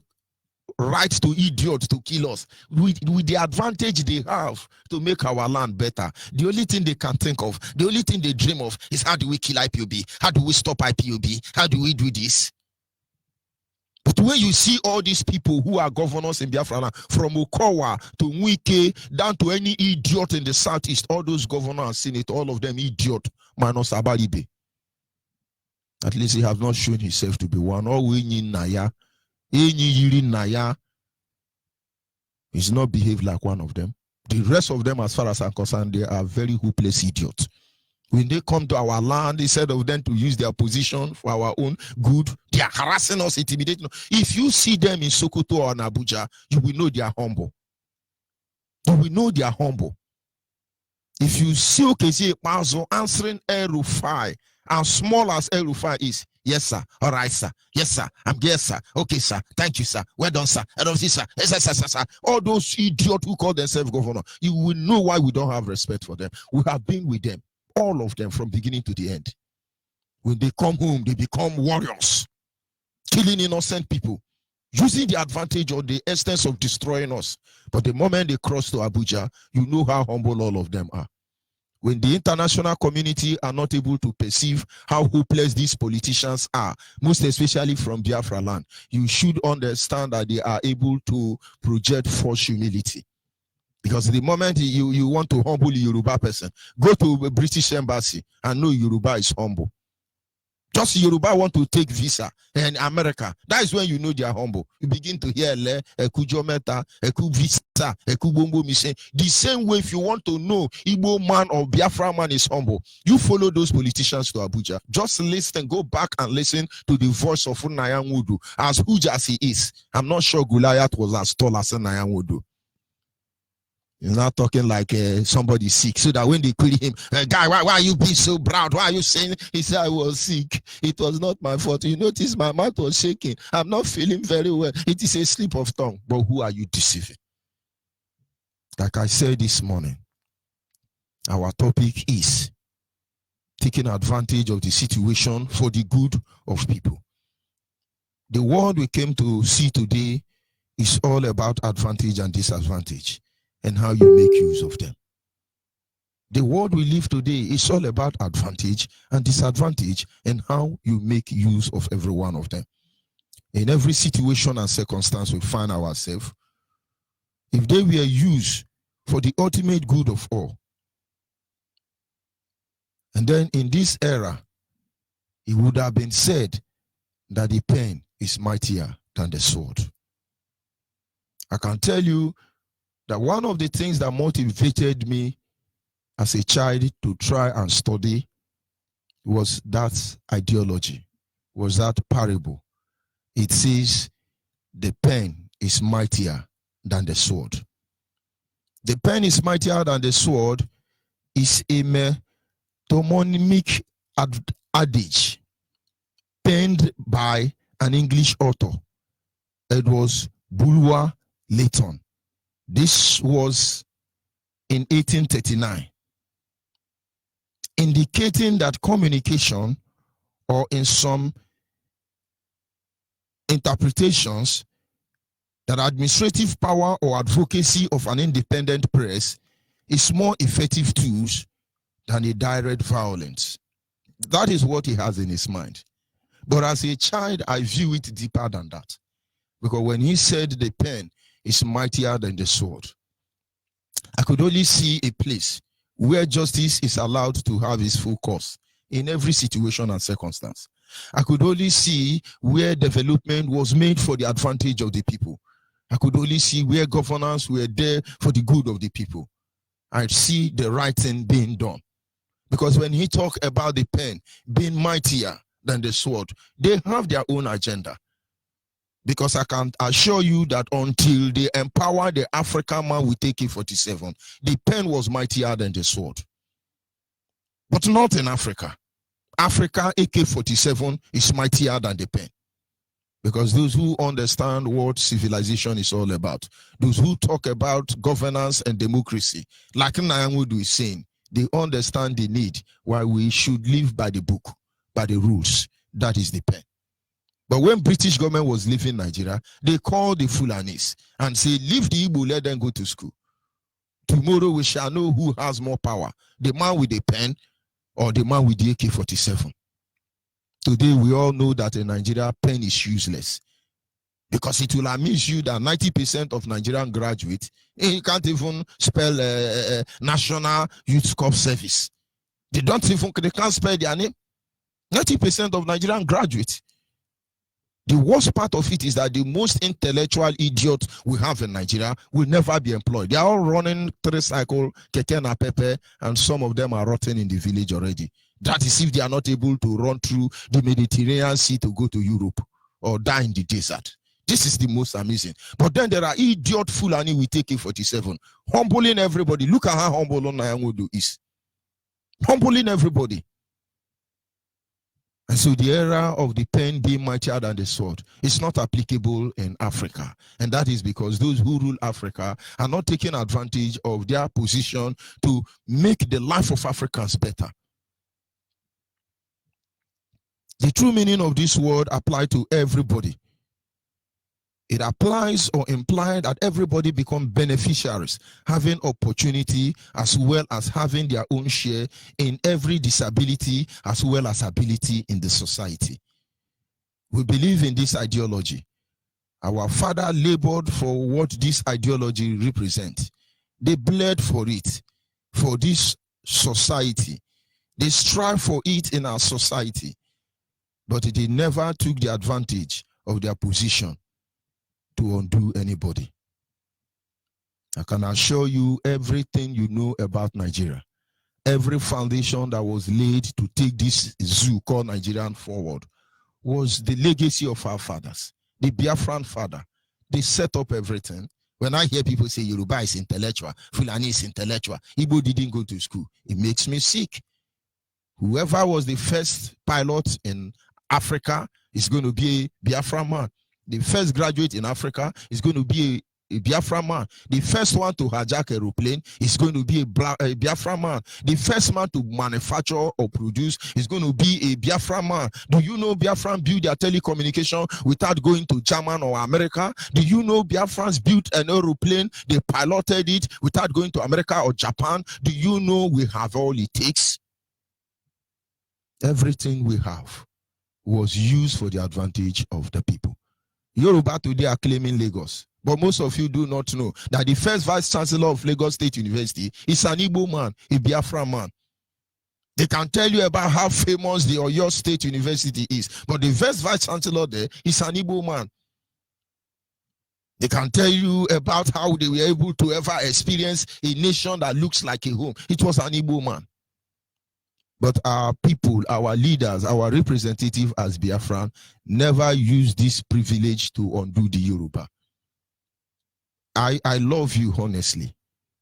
right to idiots to kill us with the advantage they have to make our land better. The only thing they can think of, the only thing they dream of is how do we kill IPOB? How do we stop IPOB? How do we do this? But when you see all these people who are governors in Biafra land, from Okowa to Nwike down to any idiot in the southeast, all those governors and senate, all of them idiot minus Abaribe. At least he has not shown himself to be one. All we need Naya. Naya is not behaved like one of them. The rest of them, as far as I'm concerned, they are very hopeless idiots. When they come to our land, instead of them to use their position for our own good, they are harassing us, intimidating us. If you see them in Sokoto or in Abuja, you will know they are humble. You will know they are humble. If you see Okezie Ekpazo answering El-Rufai, as small as El-Rufai is, yes, sir. All right, sir. Yes, sir. I'm here, sir. Okay, sir. Thank you, sir. Well done, sir. I don't see, sir. Yes, sir. All those idiots who call themselves governor, you will know why we don't have respect for them. We have been with them, all of them, from beginning to the end. When they come home, they become warriors, killing innocent people. using the advantage or the essence of destroying us. But the moment they cross to Abuja, you know how humble all of them are. When the international community are not able to perceive how hopeless these politicians are, most especially from Biafra land, you should understand that they are able to project false humility. Because the moment you want to humble a Yoruba person, go to a British embassy and know Yoruba is humble. Just Yoruba want to take visa in America. That is when you know they are humble. You begin to hear Eku Jometa, Eku Visa, Eku Bombo Mise. The same way, if you want to know Igbo man or Biafra man is humble, you follow those politicians to Abuja. Just listen, go back and listen to the voice of Nayang Wudu. As huge as he is, I'm not sure Goliath was as tall as Nayang Wudu. You're not talking like somebody sick, so that when they query him, guy, why are you being so proud? Why are you saying? He said, I was sick. It was not my fault. You notice my mouth was shaking. I'm not feeling very well. It is a slip of tongue. But who are you deceiving? Like I said this morning, our topic is taking advantage of the situation for the good of people. The world we came to see today is all about advantage and disadvantage, and how you make use of them. The world we live today is all about advantage and disadvantage and how you make use of every one of them. In every situation and circumstance we find ourselves, if they were used for the ultimate good of all, and then in this era, it would have been said that the pen is mightier than the sword. I can tell you that one of the things that motivated me as a child to try and study was that ideology, was that parable. It says the pen is mightier than the sword. The pen is mightier than the sword is a metonymic adage penned by an English author. It was Bulwer Lytton. This was in 1839, indicating that communication, or in some interpretations, that administrative power or advocacy of an independent press is more effective tools than a direct violence. That is what he has in his mind. But as a child, I view it deeper than that. Because when he said the pen is mightier than the sword, I could only see a place where justice is allowed to have its full course in every situation and circumstance. I could only see where development was made for the advantage of the people. I could only see where governance were there for the good of the people. I see the right thing being done. Because when he talked about the pen being mightier than the sword, they have their own agenda. Because I can assure you that until they empower the African man with AK-47, the pen was mightier than the sword. But not in Africa. Africa, AK-47 is mightier than the pen. Because those who understand what civilization is all about, those who talk about governance and democracy, like Nyangudu is saying, they understand the need why we should live by the book, by the rules. That is the pen. But when British government was leaving Nigeria, they called the Fulanis and say, leave the Igbo, let them go to school. Tomorrow we shall know who has more power, the man with the pen or the man with the AK-47. Today we all know that in Nigeria, pen is useless. Because it will amuse you that 90% of Nigerian graduates, you can't even spell National Youth Corps Service. They can't spell their name. 90% of Nigerian graduates. The worst part of it is that the most intellectual idiot we have in Nigeria will never be employed. They are all running tricycle, keke napepe, and some of them are rotting in the village already. That is if they are not able to run through the Mediterranean Sea to go to Europe or die in the desert. This is the most amazing. But then there are idiot Fulani with AK-47, humbling everybody. Look at how humble Onayangodo is. Humbling everybody. And so the era of the pen being mightier than the sword is not applicable in Africa. And that is because those who rule Africa are not taking advantage of their position to make the life of Africans better. The true meaning of this word applies to everybody. It applies or implies that everybody become beneficiaries, having opportunity as well as having their own share in every disability as well as ability in the society. We believe in this ideology. Our father labored for what this ideology represents. They bled for it, for this society. They strive for it in our society, but they never took the advantage of their position to undo anybody. I can assure you everything you know about Nigeria, every foundation that was laid to take this zoo called Nigerian forward was the legacy of our fathers, the Biafran father. They set up everything. When I hear people say Yoruba is intellectual, Fulani is intellectual, Igbo didn't go to school, it makes me sick. Whoever was the first pilot in Africa is going to be a Biafra man. The first graduate in Africa is going to be a Biafra man. The first one to hijack an aeroplane is going to be a Biafra man. The first man to manufacture or produce is going to be a Biafra man. Do you know Biafrans built their telecommunication without going to Germany or America? Do you know Biafrans built an aeroplane, they piloted it without going to America or Japan? Do you know we have all it takes? Everything we have was used for the advantage of the people. Yoruba today are claiming Lagos, but most of you do not know that the first vice chancellor of Lagos State University is an Igbo man, a Biafra man. They can tell you about how famous the Oyo State University is, but the first vice chancellor there is an Igbo man. They can tell you about how they were able to ever experience a nation that looks like a home. It was an Igbo man. But our people, our leaders, our representative as Biafran never use this privilege to undo the Yoruba. I love you, honestly.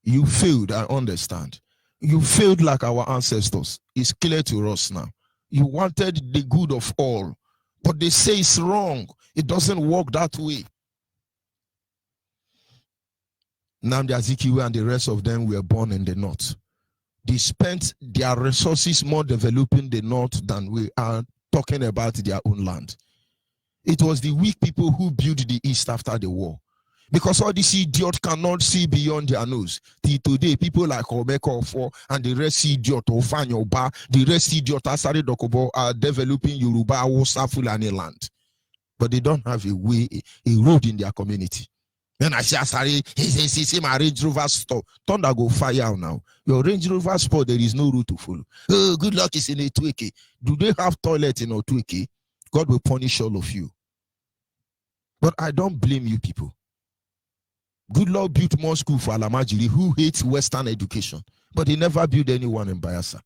You failed, I understand. You failed like our ancestors. It's clear to us now. You wanted the good of all, but they say it's wrong. It doesn't work that way. Nnamdi Azikiwe and the rest of them were born in the north. They spent their resources more developing the north than we are talking about their own land. It was the weak people who built the east after the war. Because all these idiots cannot see beyond their nose. Till today, people like Omeko Ofo and the rest idiot Ofanyoba, the rest idiot Asari Dokobo are developing Yoruba, Hausa, Fulani land. But they don't have a way, a road in their community. Then I say, Asari, my Range Rover stop. Thunder go fire now. Your Range Rover sport, there is no route to follow. Oh, good luck is in Otueke. Do they have toilet in Otueke? God will punish all of you. But I don't blame you people. Good Lord built more school for Alamajiri who hates Western education, but he never built anyone in Bayelsa.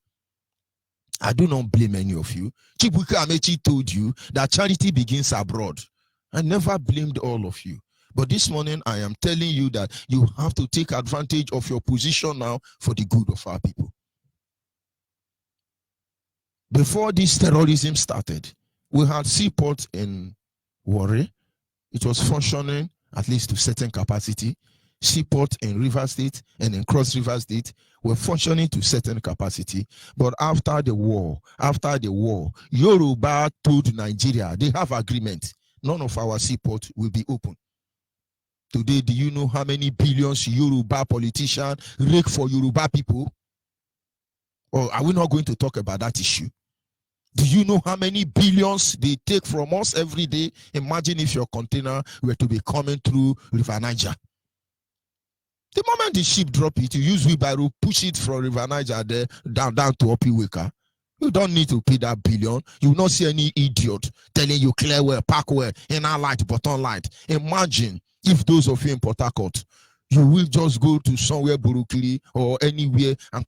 I do not blame any of you. Chibuike Amechi told you that charity begins abroad. I never blamed all of you. But this morning, I am telling you that you have to take advantage of your position now for the good of our people. Before this terrorism started, we had seaport in Warri. It was functioning at least to certain capacity. Seaport in River State and in Cross River State were functioning to certain capacity. But after the war, Yoruba told Nigeria, they have agreement. None of our seaport will be open. Today, do you know how many billions Yoruba politicians rake for Yoruba people? Or are we not going to talk about that issue? Do you know how many billions they take from us every day? Imagine if your container were to be coming through River Niger. The moment the ship drop it, you use wheelbarrow, push it from River Niger there down to Opiweka. You don't need to pay that billion. You will not see any idiot telling you clear well, park well, inner light, bottom light. Imagine if those of you in Port Harcourt, you will just go to somewhere Burukiri or anywhere and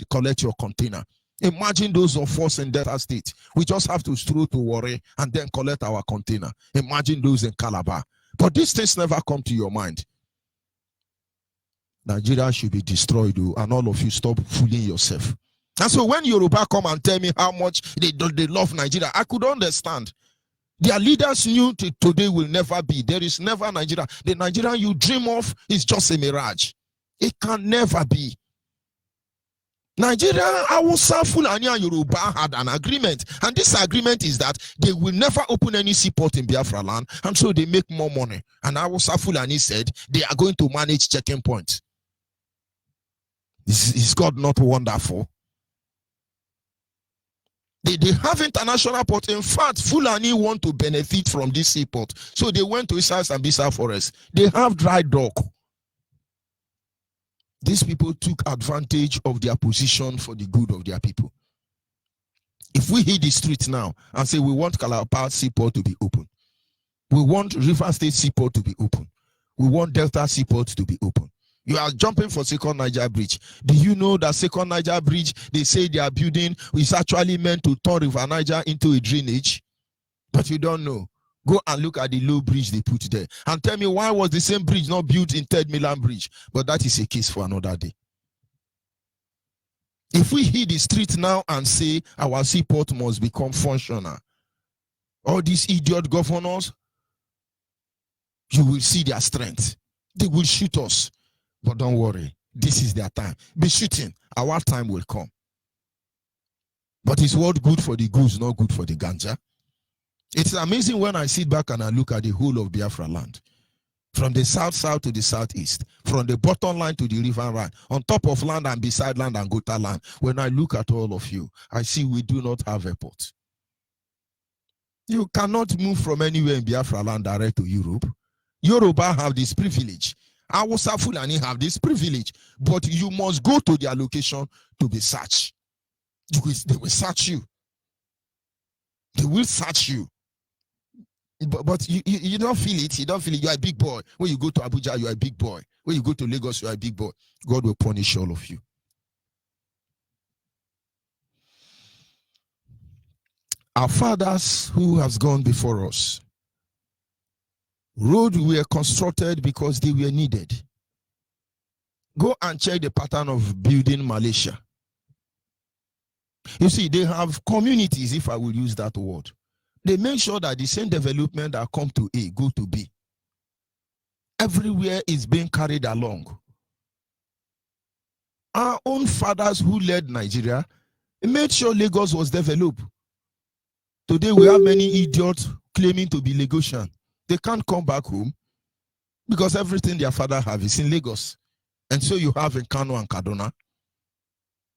collect your container. Imagine those of us in Delta State. We just have to stroll to Warri and then collect our container. Imagine those in Calabar. But these things never come to your mind. Nigeria should be destroyed, and all of you stop fooling yourself. And so when Yoruba come and tell me how much they love Nigeria, I could understand. Their leaders knew today will never be. There is never Nigeria. The Nigeria you dream of is just a mirage. It can never be. Nigeria, Hausa, Fulani, and Yoruba had an agreement. And this agreement is that they will never open any seaport in Biafra land. And so they make more money. And Hausa, Fulani said they are going to manage checking points. Is God not wonderful? They have international port. In fact, Fulani want to benefit from this seaport. So they went to Isas and Bisa Forest. They have dry dock. These people took advantage of their position for the good of their people. If we hit the street now and say we want Calabar Seaport to be open, we want River State Seaport to be open, we want Delta Seaport to be open. You are jumping for Second Niger Bridge. Do you know that Second Niger Bridge, they say they are building, is actually meant to turn River Niger into a drainage? But you don't know. Go and look at the low bridge they put there. And tell me, why was the same bridge not built in Third Milan Bridge? But that is a case for another day. If we hit the street now and say our seaport must become functional, all these idiot governors, you will see their strength. They will shoot us. But don't worry, this is their time. Be shooting. Our time will come. But it's what good for the goose, not good for the ganja. It's amazing when I sit back and I look at the whole of Biafra land. From the south to the southeast, from the bottom line to the river line, on top of land and beside land and Gota land. When I look at all of you, I see we do not have airport. You cannot move from anywhere in Biafra land direct to Europe. Yoruba have this privilege. Hausa Fulani have this privilege. But you must go to their location to be searched. They will search you. They will search you. But you don't feel it. You don't feel it. You are a big boy. When you go to Abuja, you are a big boy. When you go to Lagos, you are a big boy. God will punish all of you. Our fathers who has gone before us, roads were constructed because they were needed. Go and check the pattern of building Malaysia. You see, they have communities, if I will use that word. They make sure that the same development that come to A, go to B. Everywhere is being carried along. Our own fathers who led Nigeria made sure Lagos was developed. Today we have many idiots claiming to be Lagosian. They can't come back home because everything their father have is in Lagos. And so you have in Kano and Kaduna.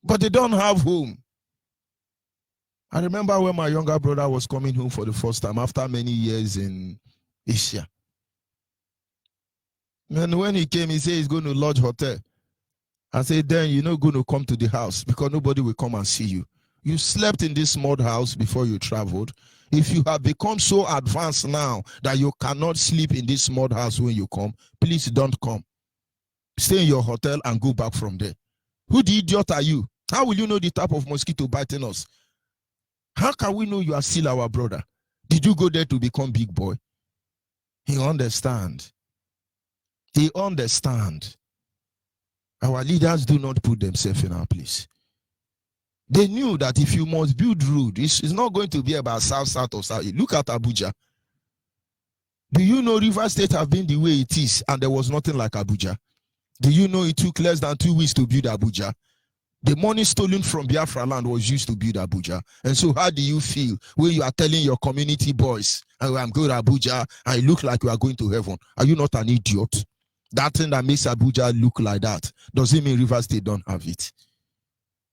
But they don't have home. I remember when my younger brother was coming home for the first time after many years in Asia. And when he came, he said he's going to lodge hotel. I said, then you're not going to come to the house because nobody will come and see you. You slept in this mud house before you traveled. If you have become so advanced now that you cannot sleep in this mud house when you come, please don't come. Stay in your hotel and go back from there. Who the idiot are you? How will you know the type of mosquito biting us? How can we know you are still our brother? Did you go there to become big boy? He understand. They understand. Our leaders do not put themselves in our place. They knew that if you must build road, it's not going to be about south or south. Look at Abuja. Do you know River State have been the way it is and there was nothing like Abuja? Do you know it took less than 2 weeks to build Abuja? The money stolen from Biafra land was used to build Abuja. And so how do you feel when you are telling your community boys, oh, I'm going to Abuja, and you look like you are going to heaven? Are you not an idiot? That thing that makes Abuja look like that doesn't mean River State don't have it.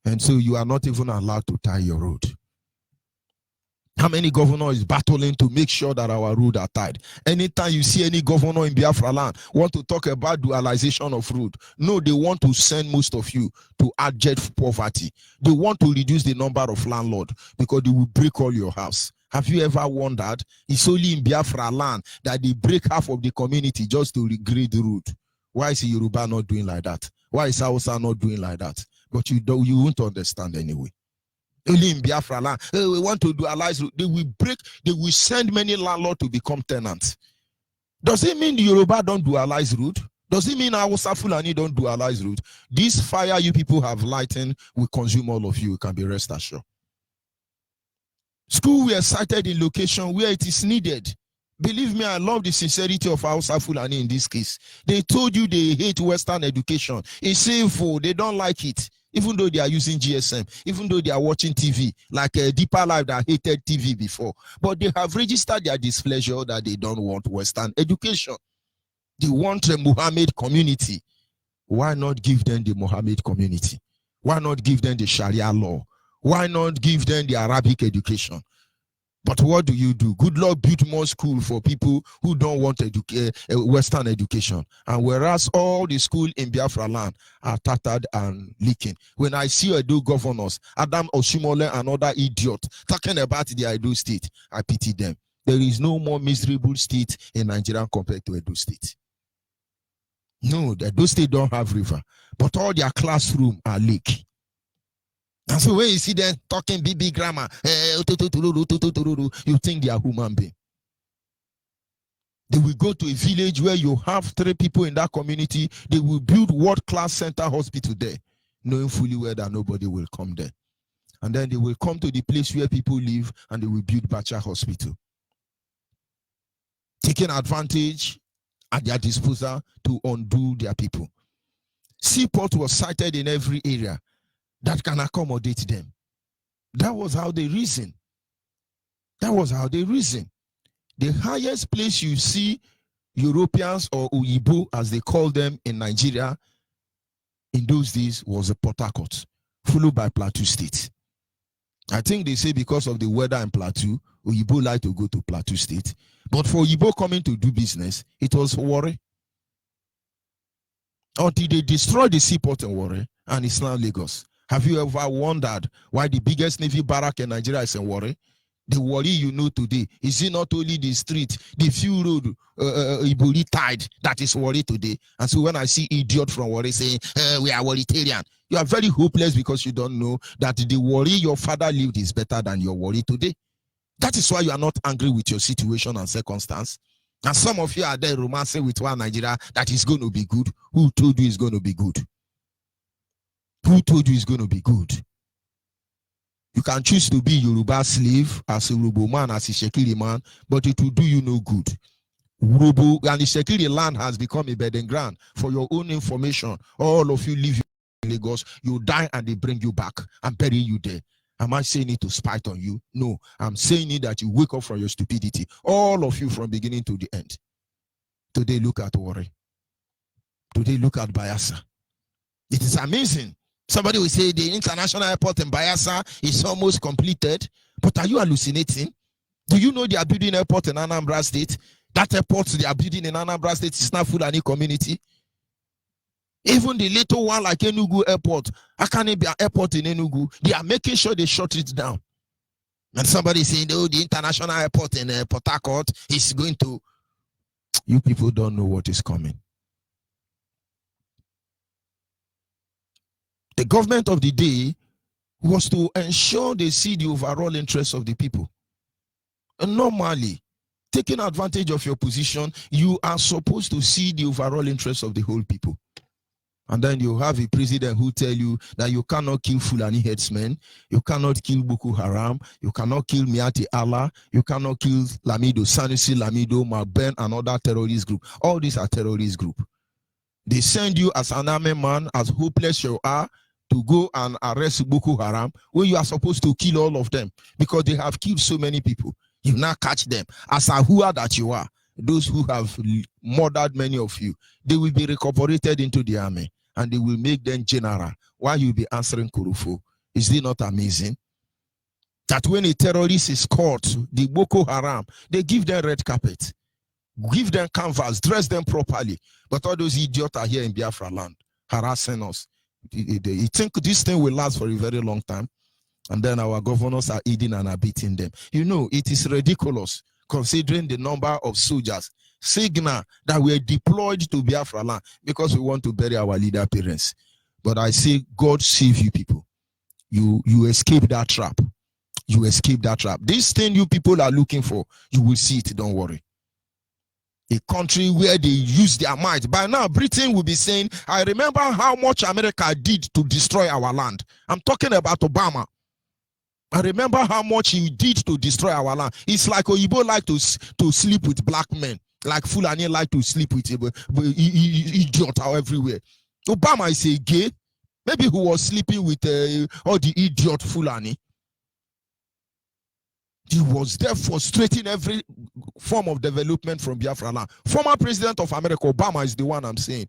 And so you are not even allowed to tie your road. How many governors is battling to make sure that our road are tied? Anytime you see any governor in Biafra land want to talk about dualization of road, no, they want to send most of you to abject poverty. They want to reduce the number of landlords because they will break all your house. Have you ever wondered? It's only in Biafra land that they break half of the community just to regrade the road. Why is Yoruba not doing like that? Why is Hausa not doing like that? But you won't understand anyway. Only in Biafra land, we want to dualize road. They will break, they will send many landlords to become tenants. Does it mean the Yoruba don't dualize road? Does it mean Hausa Fulani don't dualize road? This fire you people have lightened will consume all of you. You can be rest assured. School were sited in location where it is needed. Believe me, I love the sincerity of Hausa Fulani in this case. They told you they hate Western education. It's sinful. They don't like it. even though they are using GSM, even though they are watching TV, like a Deeper Life that hated TV before. But they have registered their displeasure that they don't want Western education. They want the Muhammad community. Why not give them the Muhammad community? Why not give them the Sharia law? Why not give them the Arabic education? But what do? Good Lord built more school for people who don't want Western education. And whereas all the school in Biafra land are tattered and leaking. When I see Edo governors, Adam Oshimole and other idiots talking about the Edo state, I pity them. There is no more miserable state in Nigeria compared to Edo state. No, the Edo state don't have river, but all their classroom are leak. And so when you see them talking BB grammar, you think they are human beings. They will go to a village where you have 3 people in that community. They will build world-class center hospital there, knowing fully well that nobody will come there. And then they will come to the place where people live and they will build Bacha Hospital, taking advantage at their disposal to undo their people. Seaport was sited in every area that can accommodate them. That was how they reason. That was how they reason. The highest place you see Europeans or Uyibo, as they call them in Nigeria, in those days was a Port Harcourt, followed by Plateau State. I think they say because of the weather in Plateau, Uyibo like to go to Plateau State. But for Uyibo coming to do business, it was Warri. Until they destroyed the seaport in Warri and it's now Lagos. Have you ever wondered why the biggest Navy barrack in Nigeria is in Warri? The Warri you know today, is it not only the street, the few road Ibori tide that is Warri today? And so when I see idiot from Warri saying, we are Warritarian, you are very hopeless because you don't know that the Warri your father lived is better than your Warri today. That is why you are not angry with your situation and circumstance. And some of you are there romancing with one Nigeria that is going to be good. Who told you it's going to be good? Who told you it's going to be good? You can choose to be Yoruba slave, as a Yoruba man, as a Shekiri man, but it will do you no good. Yoruba and the Shekiri land has become a bedding ground. For your own information, all of you live in Lagos, you die and they bring you back and bury you there. Am I saying it to spite on you? No, I'm saying it that you wake up from your stupidity. All of you from beginning to the end. Today, look at Warri. Today, look at Bayelsa. It is amazing. Somebody will say the international airport in Bayelsa is almost completed. But are you hallucinating? Do you know they are building an airport in Anambra State? That airport they are building in Anambra State is not Fulani community. Even the little one like Enugu Airport, Akanebe Airport in Enugu, they are making sure they shut it down. And somebody is saying, oh, the international airport in Port Harcourt is going to... You people don't know what is coming. The government of the day was to ensure they see the overall interests of the people. And normally, taking advantage of your position, you are supposed to see the overall interests of the whole people. And then you have a president who tell you that you cannot kill Fulani headsmen, you cannot kill Boko Haram, you cannot kill Miati Allah, you cannot kill Lamido, Sanusi, Lamido, Magben, and other terrorist groups. All these are terrorist groups. They send you as an army man, as hopeless you are, to go and arrest Boko Haram when you are supposed to kill all of them because they have killed so many people. You now catch them. As a hua that you are, those who have murdered many of you, they will be recuperated into the army and they will make them general while you will be answering Kurufo. Is it not amazing? That when a terrorist is caught, the Boko Haram, they give them red carpet, give them canvas, dress them properly. But all those idiots are here in Biafra land, harassing us. You think this thing will last for a very long time, and then our governors are eating and are beating them. You know, it is ridiculous considering the number of soldiers, signal that were deployed to Biafra land because we want to bury our leader parents. But I say, God save you people. You escape that trap. You escape that trap. This thing you people are looking for, you will see it, don't worry. A country where they use their might. By now, Britain will be saying, I remember how much America did to destroy our land. I'm talking about Obama. I remember how much he did to destroy our land. It's like Oyibo like to sleep with black men. Like Fulani like to sleep with idiots everywhere. Obama is a gay. Maybe who was sleeping with all the idiot Fulani. He was there frustrating every form of development from Biafra land. Former President of America, Obama, is the one I'm saying.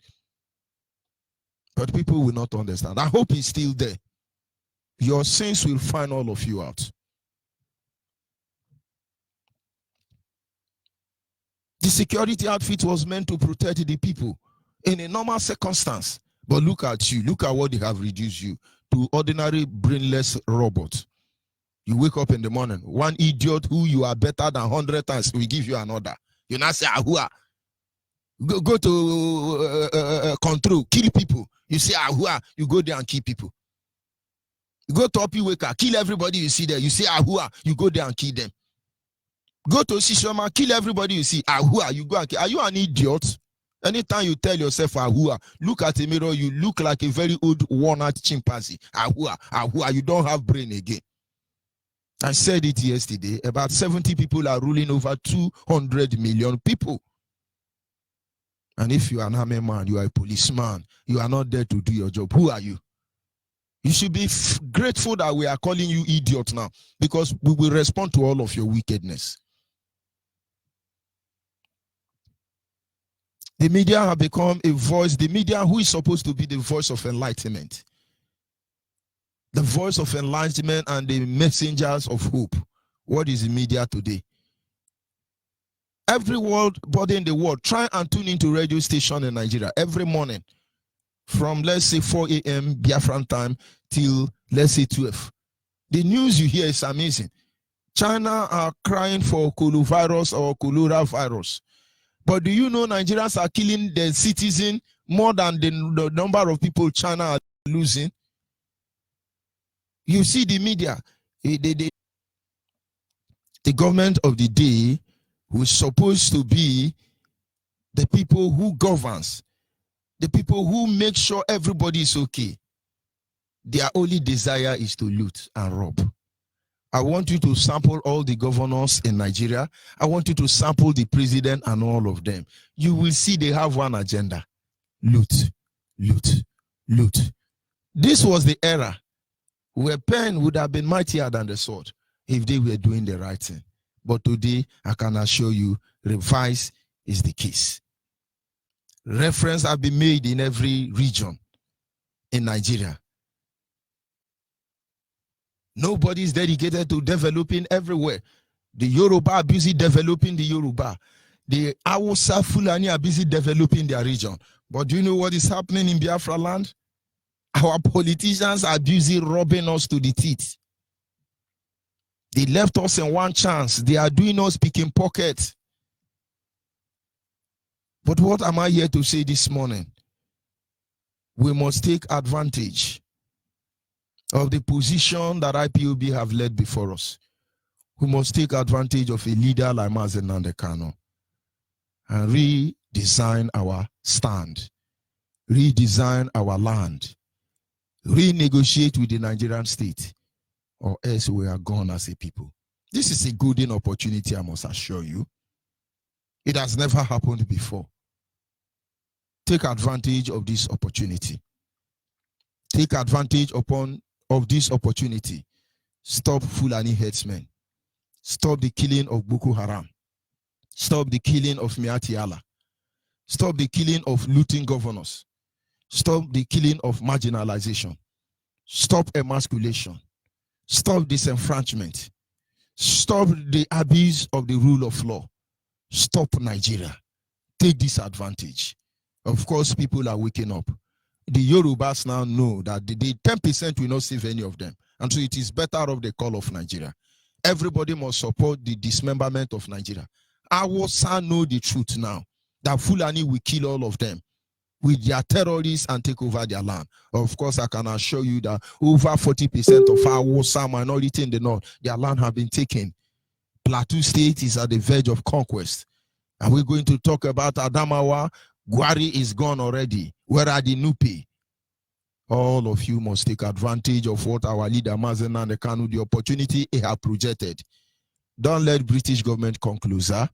But people will not understand. I hope he's still there. Your sins will find all of you out. The security outfit was meant to protect the people in a normal circumstance. But look at you. Look at what they have reduced you to ordinary brainless robots. You wake up in the morning, one idiot who you are better than 100 times will give you an order. You now say, Ahua. Go to control, kill people. You say, Ahua, you go there and kill people. You go to Opiweka, kill everybody you see there. You say, Ahua, you go there and kill them. Go to Shishoma, kill everybody you see. Ahua, you go and kill. Are you an idiot? Anytime you tell yourself Ahua, look at a mirror, you look like a very old worn-out chimpanzee. Ahua, Ahua, you don't have brain again. I said it yesterday, about 70 people are ruling over 200 million people. And if you are an army man, you are a policeman, you are not there to do your job. Who are you? You should be grateful that we are calling you idiot now, because we will respond to all of your wickedness. The media have become a voice, the media who is supposed to be the voice of enlightenment. The voice of enlightenment and the messengers of hope. What is the media today? Everybody in the world, try and tune into radio station in Nigeria every morning from, let's say, 4 a.m. Biafran time till, let's say, 12. The news you hear is amazing. China are crying for coronavirus or cholera virus. But do you know Nigerians are killing their citizens more than the number of people China are losing? You see the media, the government of the day was supposed to be the people who governs, the people who make sure everybody is okay. Their only desire is to loot and rob. I want you to sample all the governors in Nigeria. I want you to sample the president and all of them. You will see they have one agenda. Loot, loot, loot. This was the era where pen would have been mightier than the sword if they were doing the right thing. But today, I can assure you, revise is the case. Reference have been made in every region in Nigeria. Nobody is dedicated to developing everywhere. The Yoruba are busy developing the Yoruba. The Hausa Fulani are busy developing their region. But do you know what is happening in Biafra land? Our politicians are busy robbing us to the teeth. They left us in one chance. They are doing us picking pockets. But what am I here to say this morning? We must take advantage of the position that IPOB have led before us. We must take advantage of a leader like Mazen Nnamdi Kanu and redesign our stand, redesign our land, renegotiate with the Nigerian state, or else we are gone as a people. This is a golden opportunity, I must assure you. It has never happened before. Take advantage of this opportunity. Take advantage of this opportunity. Stop Fulani headsmen. Stop the killing of Boko Haram. Stop the killing of Miati Allah. Stop the killing of looting governors. Stop the killing of marginalization. Stop emasculation. Stop disenfranchisement. Stop the abuse of the rule of law. Stop Nigeria. Take this advantage. Of course, people are waking up. The Yorubas now know that the 10% will not save any of them. And so it is better off the call of Nigeria. Everybody must support the dismemberment of Nigeria. Our son know the truth now, that Fulani will kill all of them with their terrorists and take over their land. Of course, I can assure you that over 40% of our Hausa minority in the north, their land have been taken. Plateau State is at the verge of conquest. Are we going to talk about Adamawa? Gwari is gone already. Where are the Nupe? All of you must take advantage of what our leader Mazen Nnamdi Kanu, the opportunity he has projected. Don't let British government conclude, sir.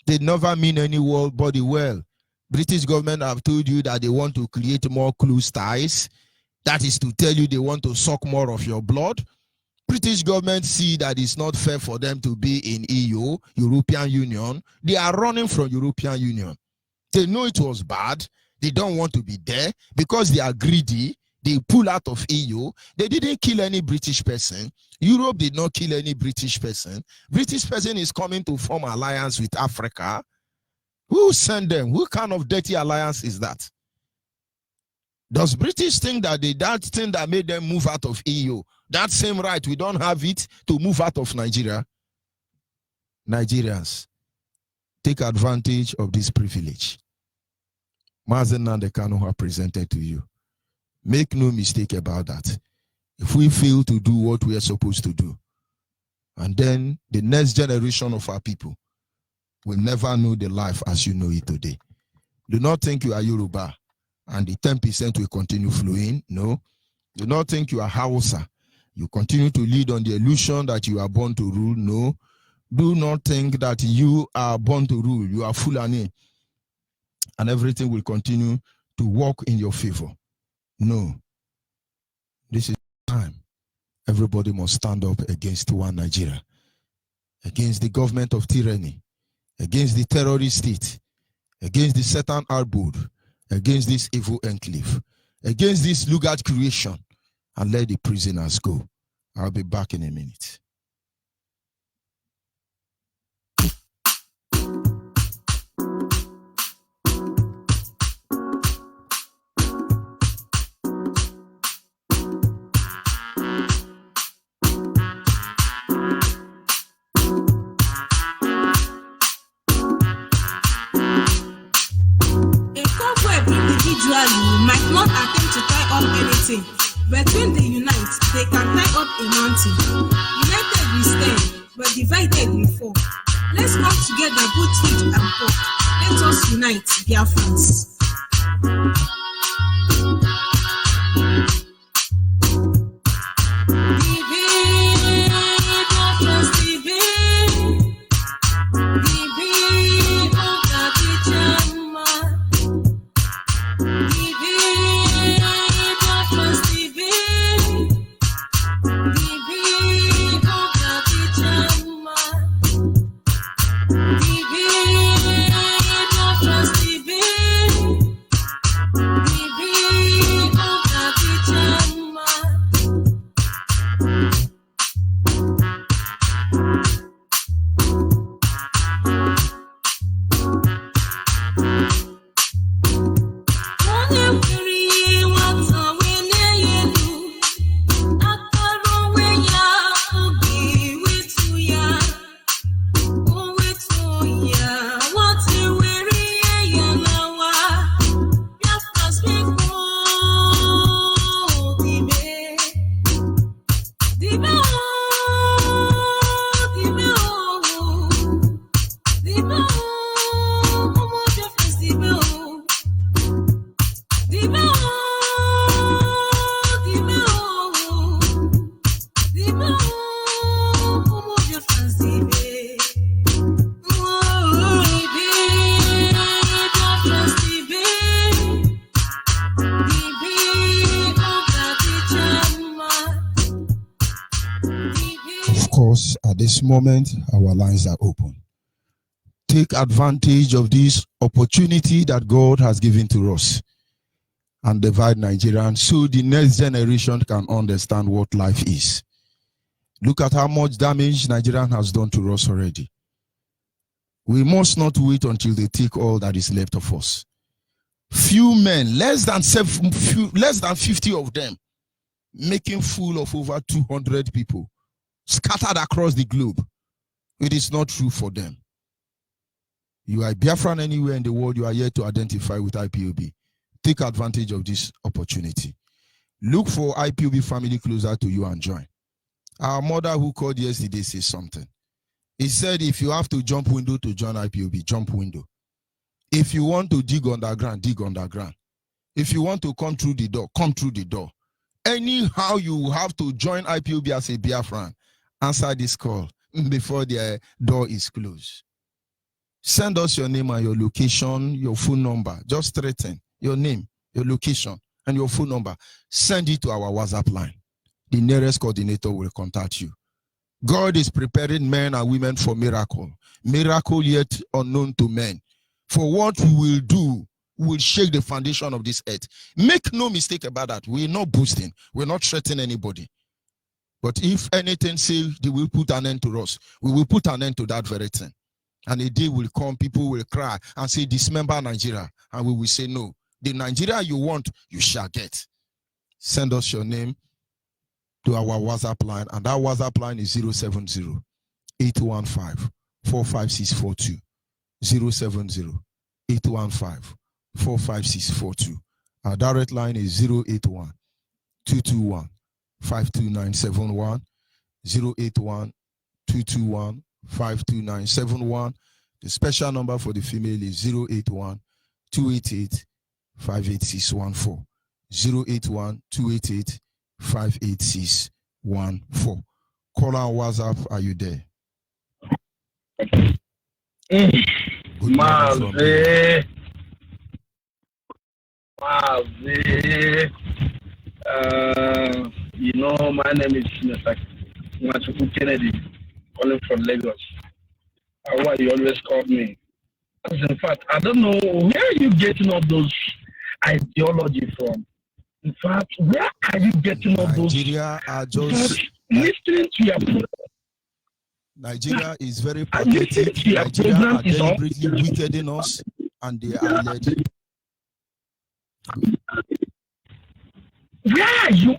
They never mean anybody well. British government have told you that they want to create more close ties. That is to tell you they want to suck more of your blood. British government see that it's not fair for them to be in EU, European Union. They are running from European Union. They know it was bad. They don't want to be there because they are greedy. They pull out of EU. They didn't kill any British person. Europe did not kill any British person. British person is coming to form alliance with Africa. Who sent them? What kind of dirty alliance is that? Does British think that that thing that made them move out of EU, that same right, we don't have it to move out of Nigeria? Nigerians, take advantage of this privilege. Mazen and the Kanu have presented to you. Make no mistake about that. If we fail to do what we are supposed to do, and then the next generation of our people will never know the life as you know it today. Do not think you are Yoruba and the 10% will continue flowing. No. Do not think you are Hausa. You continue to lead on the illusion that you are born to rule. No. Do not think that you are born to rule. You are Fulani. And everything will continue to work in your favor. No. This is time. Everybody must stand up against one Nigeria, against the government of tyranny, against the terrorist state, against the Satan abode, against this evil enclave, against this Lugard creation, and let the prisoners go. I'll be back in a minute. Might not attempt to tie up anything, but when they unite, they can tie up a mountain. United we stand, but divided we fall. Let's come together, both rich and poor. Let us unite, Biafrans. At this moment, our lines are open. Take advantage of this opportunity that God has given to us and divide Nigerians so the next generation can understand what life is. Look at how much damage Nigeria has done to us already. We must not wait until they take all that is left of us. Few men, less than 50 of them, making fool of over 200 people, scattered across the globe. It is not true for them. You are Biafran anywhere in the world, you are yet to identify with IPOB. Take advantage of this opportunity. Look for IPOB family closer to you and join. Our mother who called yesterday says something. He said if you have to jump window to join IPOB, jump window. If you want to dig underground, dig underground. If you want to come through the door, come through the door. Anyhow, you have to join IPOB as a Biafran. Answer this call before the door is closed. Send us your name and your location, your phone number. Just threaten your name, your location, and your phone number, send it to our WhatsApp line. The nearest coordinator will contact you. God is preparing men and women for miracle yet unknown to men. For what we will do will shake the foundation of this earth. Make no mistake about that. We're not boosting. We're not threatening anybody. But if anything say they will put an end to us, we will put an end to that very thing. And a day will come, people will cry and say, dismember Nigeria. And we will say, no. The Nigeria you want, you shall get. Send us your name to our WhatsApp line. And that WhatsApp line is 070-815-45642. 070-815-45642. Our direct line is 081-221-52971. 081-221-52971. The special number for the female is 081-288-58614. 081-288-58614. Call our WhatsApp. Are you there? My name is Mr. Kennedy, calling from Lagos. Why you always call me? As in fact, I don't know where you getting all those ideology from. In fact, where are you getting all those? Nigeria are just listening to your program. Nigeria is very pathetic. Nigeria are deliberately wicked in us, and they are led. Where are you?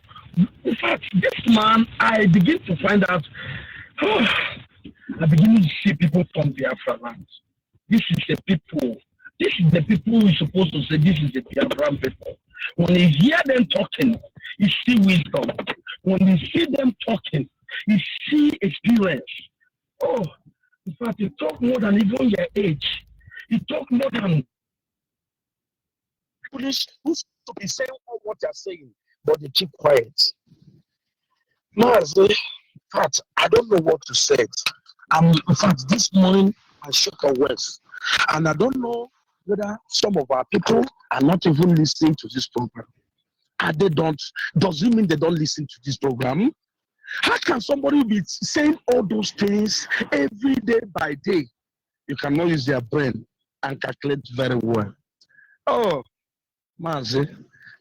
In fact, this man, I begin to find out. I begin to see people from Biafra land. This is the people. This is the people who are supposed to say this is the Biafra people. When you hear them talking, you see wisdom. When you see them talking, you see experience. Oh, in fact, you talk more than even your age. You talk more than foolish who's to be saying all what they're saying, but they keep quiet. In fact, I don't know what to say. In fact, this morning I shook a words, and I don't know whether some of our people are not even listening to this program. Does it mean they don't listen to this program? How can somebody be saying all those things every day by day? You cannot use their brain and calculate very well. Oh, Mazi,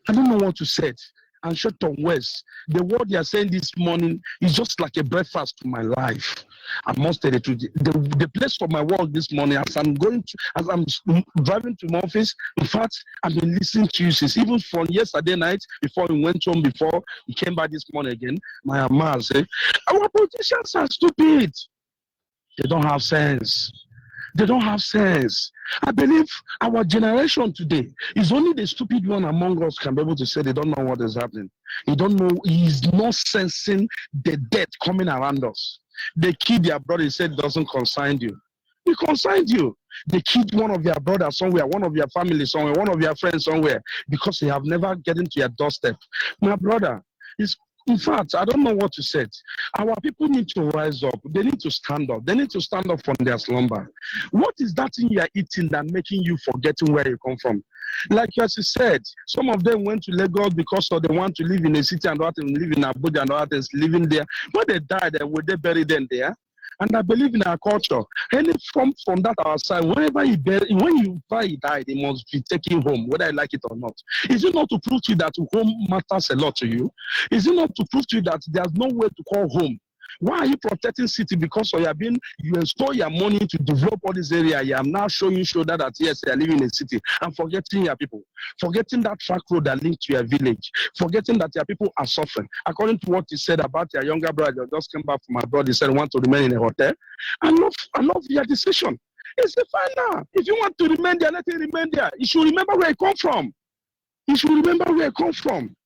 I don't know what to say. And short on words. The word you are saying this morning is just like a breakfast to my life. I must tell you the place for my work this morning, as I'm driving to my office, in fact, I've been listening to you since even from yesterday night before we went home, before we came back this morning again. My man said, our politicians are stupid. They don't have sense. They don't have sense. I believe our generation today is only the stupid one among us can be able to say they don't know what is happening. He don't know. He is not sensing the death coming around us. They killed their brother. He said it doesn't concern you. It concerns you. They killed one of your brothers somewhere, one of your family somewhere, one of your friends somewhere, because they have never gotten to your doorstep. My brother, in fact, I don't know what to say. Our people need to rise up. They need to stand up. They need to stand up from their slumber. What is that thing you are eating that making you forgetting where you come from? Like as you said, some of them went to Lagos because they want to live in a city and others live in Abuja and others living there. When they died, were they buried them there? And I believe in our culture. Any from that our side, whenever he died, he must be taken home, whether I like it or not. Is it not to prove to you that home matters a lot to you? Is it not to prove to you that there's no way to call home? Why are you protecting city? Because you install your money to develop all this area. You are now showing shoulder that yes, you are living in a city and forgetting your people, forgetting that track road that links to your village, forgetting that your people are suffering. According to what you said about your younger brother, you just came back from abroad, he said want to remain in a hotel. I love your decision. It's the final. If you want to remain there, let him remain there. You should remember where he come from. You should remember where he come from.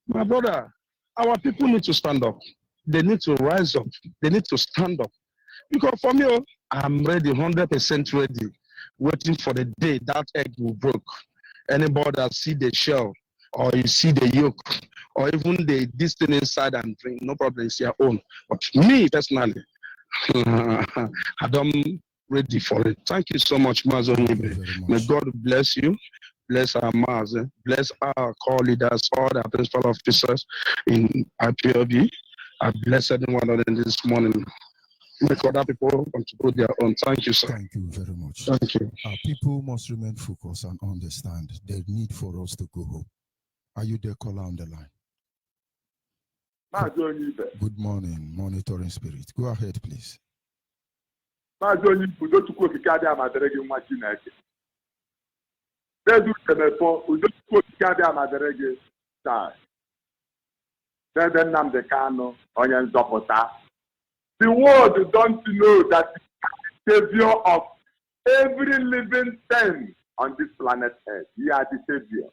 My brother, our people need to stand up. They need to rise up. They need to stand up. Because for me, I'm ready, 100% ready, waiting for the day that egg will break. Anybody that see the shell, or you see the yolk, or even this thing inside and drink, no problem, it's your own. But me, personally, I'm ready for it. Thank you so much, Mazo. May God bless you. bless our Mars, bless our core leaders, all the principal officers in IPOB. I bless everyone on this morning. Make other people contribute their own. Thank you, sir. Thank you very much. Thank you. Our people must remain focused and understand the need for us to go home. Are you there, caller on the line? Good morning, monitoring spirit. Go ahead, please. The world don't know that the savior of every living thing on this planet Earth. He are the savior.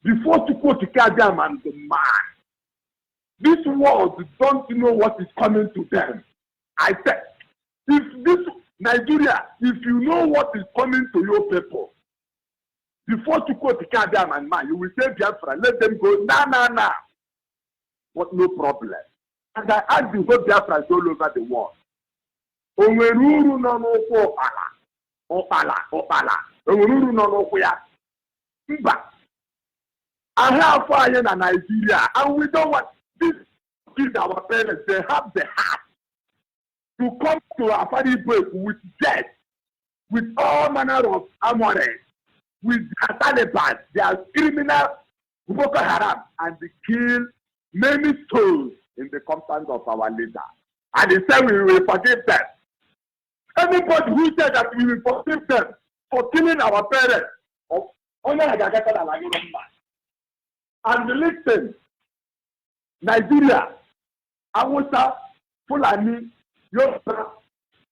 Before to quote Kadiam and the man, this world don't know what is coming to them. I said, if this Nigeria, if you know what is coming to your people, before to quote Kadiam and man, you will say Biafra, let them go. Nah. But no problem. And I ask the whole Biafra all over the world. Onweruru no n'okwu ọkpala. Onweruru no n'okwu ya. Mba. Ahịa afọ anyị na Nigeria, and we don't want this kids, our parents, they have the heart to come to a party break with death, with all manner of armories, with their Taliban, their criminal Boko Haram, and they kill many souls in the compound of our leader. And they say we will forgive them. Anybody who said that we will forgive them for killing our parents, and listen, Nigeria, Awusa, Fulani, Yoruba,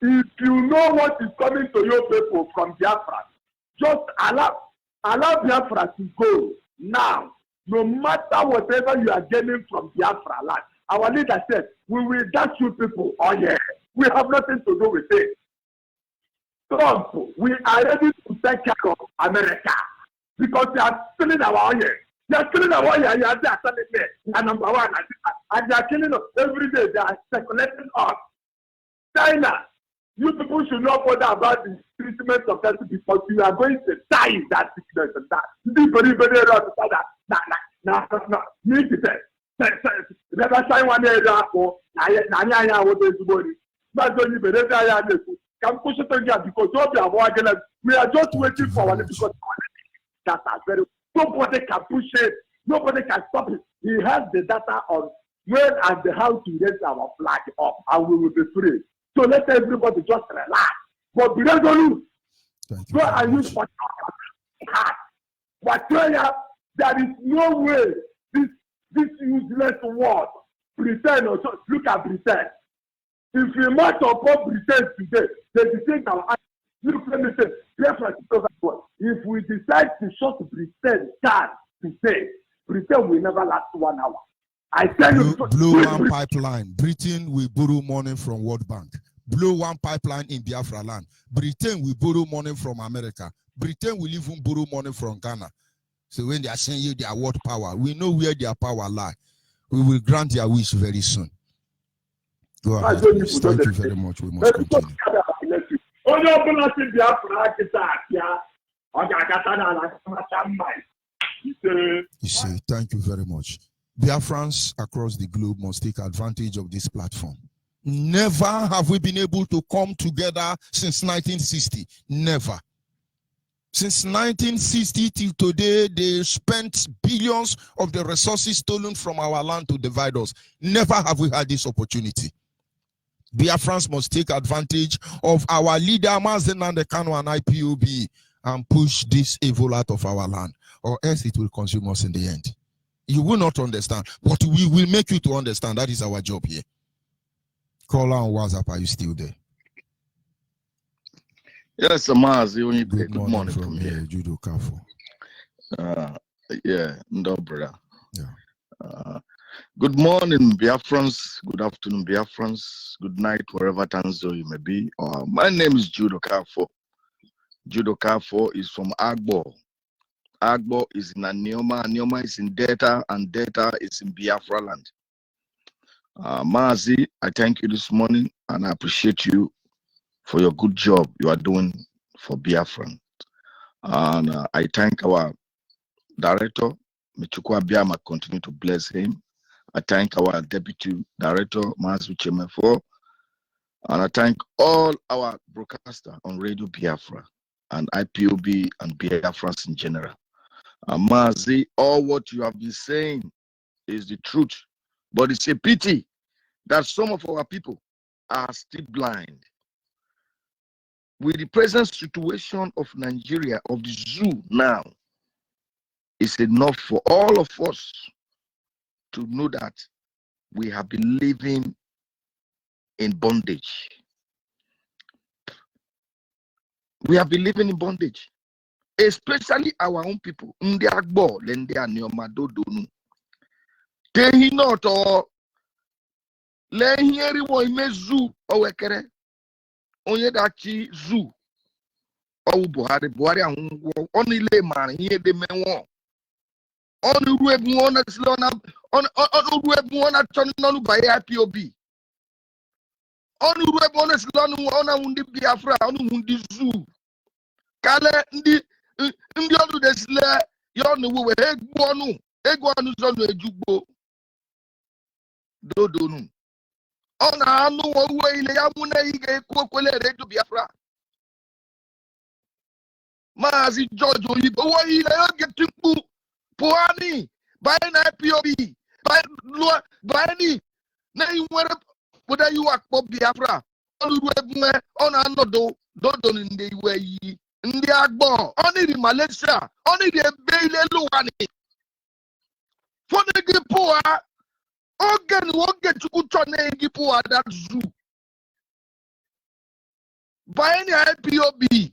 if you know what is coming to your people from Biafra, just allow Biafra to go now. No matter whatever you are getting from Biafra land. Our leader said, we will dash you people. Oh yeah, we have nothing to do with it. Trump, we are ready to take care of America because they are stealing our oil. They are stealing our oil. They are selling it. They are number one. And they are killing us every day. They are speculating us. China, you people should not bother about the treatment of that because you are going to die in that sickness and that. This is very, very wrong. No. Me to say. Never sign one day for Nanya was this morning. But when you better come push it again because we are just waiting for one because that are very nobody can push it, nobody can stop it. He has the data on when and how to raise our flag up and we will be free. So let everybody just relax. But be resolute. Go and use for heart. But there is no way this useless word, pretend or so, look at pretend. If you march upon pretend today, they decide our look, let me say, if we decide to shut pretend down today, pretend will never last 1 hour. I tell you, blow one pipeline. Britain will borrow money from World Bank. Blow one pipeline in Biafra land. Britain will borrow money from America. Britain will even borrow money from Ghana. So when they are saying you their world power, we know where their power lie. We will grant their wish very soon. Go ahead, please. Thank you very much. We must continue. You say, thank you very much. Biafrans across the globe must take advantage of this platform. Never have we been able to come together since 1960. Never. Since 1960 till today, they spent billions of the resources stolen from our land to divide us. Never have we had this opportunity. Biafrans must take advantage of our leader, Mazen Kanu and IPOB, and push this evil out of our land, or else it will consume us in the end. You will not understand, but we will make you to understand. That is our job here. Caller on WhatsApp, are you still there? Yes, Amaz, good morning from here, Judo Kafo. Yeah, no, brother. Yeah. Good morning, Biafrans. Good afternoon, Biafrans. Good night, wherever Tanzo you may be. My name is Judo Kafo. Judo Kafo is from Agbo. Agbo is in Anioma. Anioma is in Delta, and Delta is in Biafra land. Mazi, I thank you this morning, and I appreciate you for your good job you are doing for Biafran. And I thank our director, Michukwa Biama, continue to bless him. I thank our deputy director, Masu Chemefo. And I thank all our broadcasters on Radio Biafra and IPOB and Biafrans in general. And Mazi, all what you have been saying is the truth. But it's a pity that some of our people are still blind. With the present situation of Nigeria, of the zoo now, it's enough for all of us to know that we have been living in bondage. We have been living in bondage, especially our own people. Ndi agbo lende anyomado donu. Tehi noto lehieri wo ime zoo owekere. Onye dachi zoo. Owu Buhari ahunwo. Oni le mari hiye de menwo. Onu ruebu ona silona. Onu ruebu ona chononu by IPOB. Onu ruebu ona silona ona wundi Biafra. Onu wundi zoo. Kale ndi onu desile yonu wewe egwu onu zonu ejugbo dodonu ona anu owe ile ya mune ige ekwokwele Radio Biafra Mazi George Oyibo wo ile oge tikpu puani by na IPOB by ni na inwere boda you akpo Biafra onu egwu ona anodo dodonu ndi iwe yi ndị agbo only the Malaysia only the Baile Luwani for the Gipua again won't get to Kuchone Gipua that zoo by any IPOB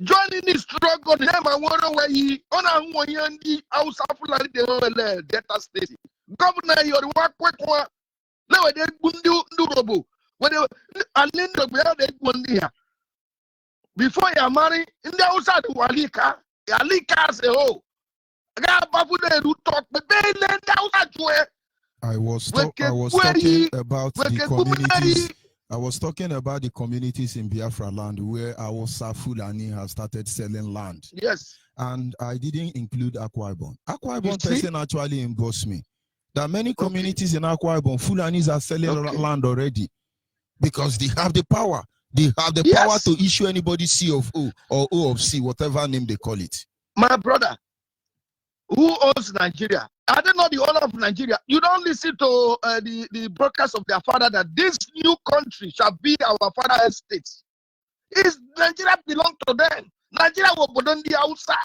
joining the struggle name and one away on a Moyandi house of like the Delta State Governor your work quick one now they Bundu when they and then they Bundia. Before you marry, in the outside of Alika say, oh, I was talking about the communities. I was talking about the communities in Biafra land where our Fulani has started selling land. Yes. And I didn't include Akwa Ibom. Akwa Ibom person actually embossed me. There are many communities in Akwa Ibom, Fulanis are selling land already because they have the power. They have the power to issue anybody C of O or O of C, whatever name they call it. My brother, who owns Nigeria? I don't know the owner of Nigeria. You don't listen to the broadcast of their father that this new country shall be our father's state. Is Nigeria belong to them? Nigeria will be on the outside.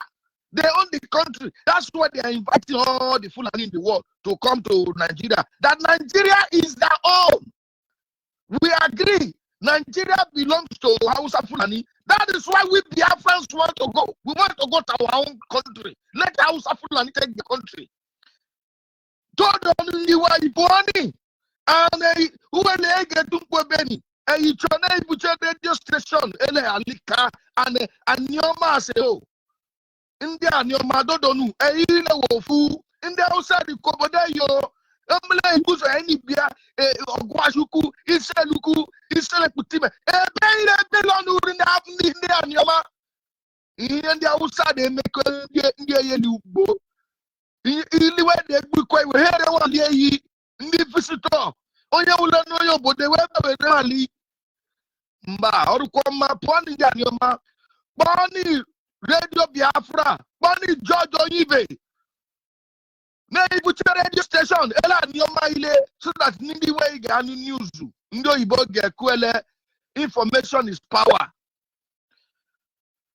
They own the country. That's why they are inviting all the Fulani in the world to come to Nigeria. That Nigeria is their own. We agree. Nigeria belongs to Hausa Fulani. That is why we Biafrans want to go. We want to go to our own country. Let Hausa Fulani take the country. And who will get to Beni? And you turn a radio station, Alika, and Nyoma say, oh, India, Nyoma Dodonu, a Ile Wofu, in the outside the Koboda yo. Any beer, Guajuku, Iseluku, Iselekutime, Belonu in the Yama. In the outside, they make a Lubo. In the way they would hear one day, in the visitor. Oh, you will not know, but they were really. Ma, or come my pony, Yama, Bonnie, Radio Biafra, Bonnie George Oyibe. Na ibuche radio station ela nyoma ile so that nindi way ga anu news ndo ibo ga kwele information is power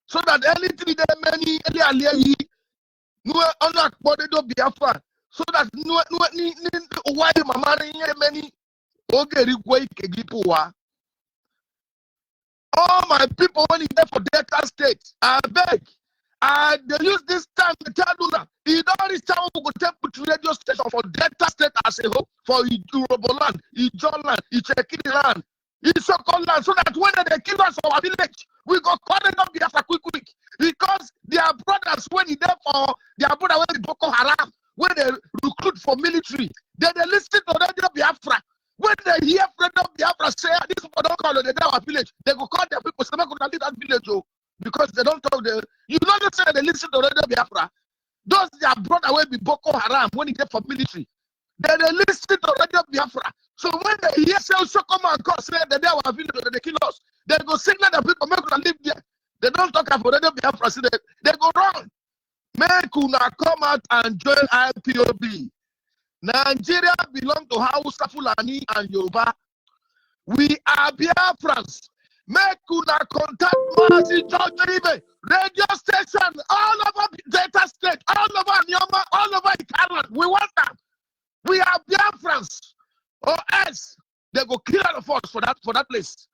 so that anything they many ele ali no ona akpode do Biafra so that no ni why mama ni many oge rigwe ikegipo wa all my people when there for Delta State I beg they use this time to tell you that you don't understand what we take to radio station for Delta State as a whole, for Yoruba land, Ijaw land, Ichekiri land, Isoko land, so that when they kill us our village, we go calling up Biafra quick. Because their brothers, when they there for their brother, when they Boko Haram, when they recruit for military, they listen to Radio Biafra. When they hear Radio Biafra say, this people don't call it our village, they go call their people, so they go leave that village. Because they don't talk the you Radio Biafra. Those their brother will be Boko Haram when he get for military. They listen to Radio Biafra. So when they hear so come and call, say that they are village, they kill us. They go signal the people make them live there. They don't talk about Radio Biafra. So they go wrong. Make una come out and join IPOB. Nigeria belong to Hausa, Fulani, and Yoruba. We are Biafrans. Make una contact Mazi George radio station all over Delta State, all over Nyoma, all over Ireland. We want them. We are Biafrans. Or else they go kill all of us for that place.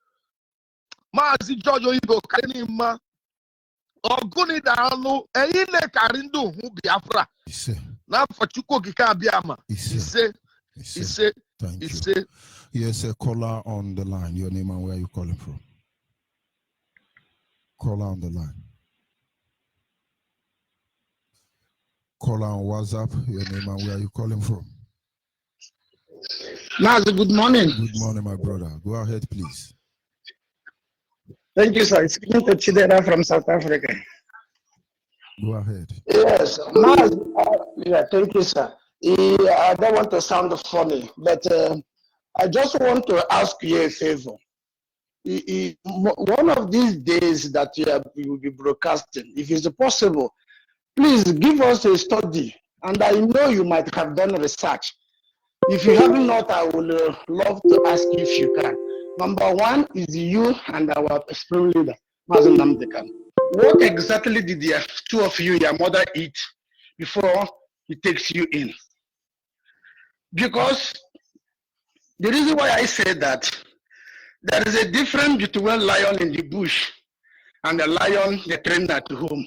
Mazi George Ibo Karinima. Oguni Dano, Eile Karindu, who Biafra. Now for Chuko Kika Biama. He say. Yes, a caller on the line. Your name and where are you calling from? Caller on the line. Caller on WhatsApp. Your name and where are you calling from? Nazi, good morning. Good morning, my brother. Go ahead, please. Thank you, sir. It's speaking to Chidera from South Africa. Go ahead. Yes, Nazi, yeah, thank you, sir. I don't want to sound funny, but I just want to ask you a favor. One of these days that you will be broadcasting, if it's possible, please give us a study. And I know you might have done research. If you have not, I would love to ask you if you can. Number one is you and our spiritual leader, Mazen Namdekan. What exactly did the two of you, your mother, eat before he takes you in? Because the reason why I say that, there is a difference between a lion in the bush and a lion they trained at home.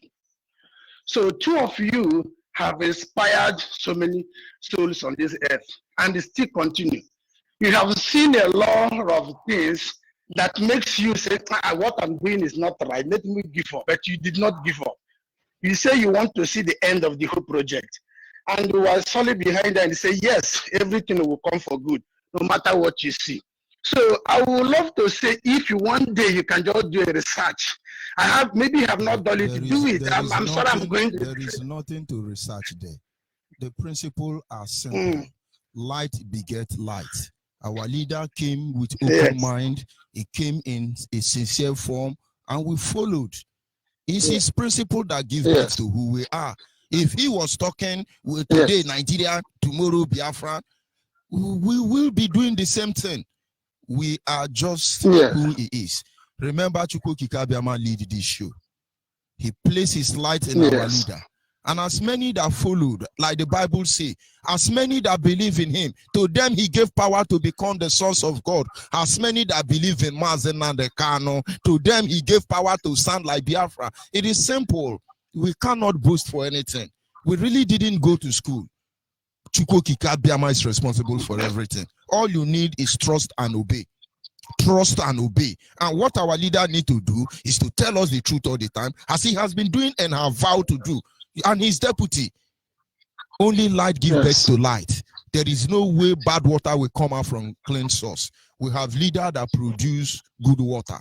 So two of you have inspired so many souls on this earth, and they still continue. You have seen a lot of things that makes you say, what I'm doing is not right, let me give up. But you did not give up. You say you want to see the end of the whole project. And you are solid behind that and say, yes, everything will come for good, no matter what you see. So I would love to say, if you one day you can just do a research. I have not done it, do it. I'm sorry, I'm going to. There is nothing to research there. The principles are simple. Light beget light. Our leader came with open mind. He came in a sincere form, and we followed. It's his principle that gives birth to who we are. If he was talking with today Nigeria, tomorrow Biafra, we will be doing the same thing. We are just who he is. Remember, Chukwu Kikabiama lead this show. He placed his light in our leader. And as many that followed, like the Bible says, as many that believe in him, to them he gave power to become the sons of God. As many that believe in Mazen and the Kano, to them he gave power to stand like Biafra. It is simple. We cannot boast for anything. We really didn't go to school. Chukwu Kikabiama is responsible for everything. All you need is trust and obey. Trust and obey. And what our leader need to do is to tell us the truth all the time, as he has been doing and have vowed to do. And his deputy, only light gives birth to light. There is no way bad water will come out from clean source. We have leaders that produce good water.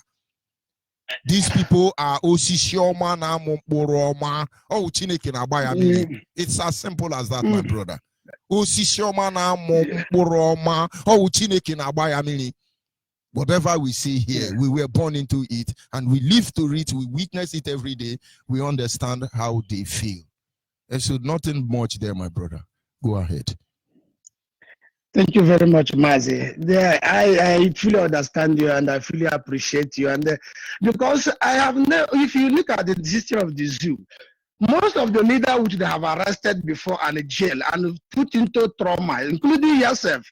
These people are Osisioma na Mumporoma. Oh, Chineke na Baya Mili. It's as simple as that, my brother. Osisioma na Mumporoma. Oh, Chineke na Baya Mili. Whatever we see here, we were born into it, and we live to it, we witness it every day, we understand how they feel. And so nothing much there, my brother. Go ahead. Thank you very much, Mazi. I fully understand you and I fully appreciate you. And because I have if you look at the history of the zoo, most of the leaders which they have arrested before and jail and put into trauma, including yourself,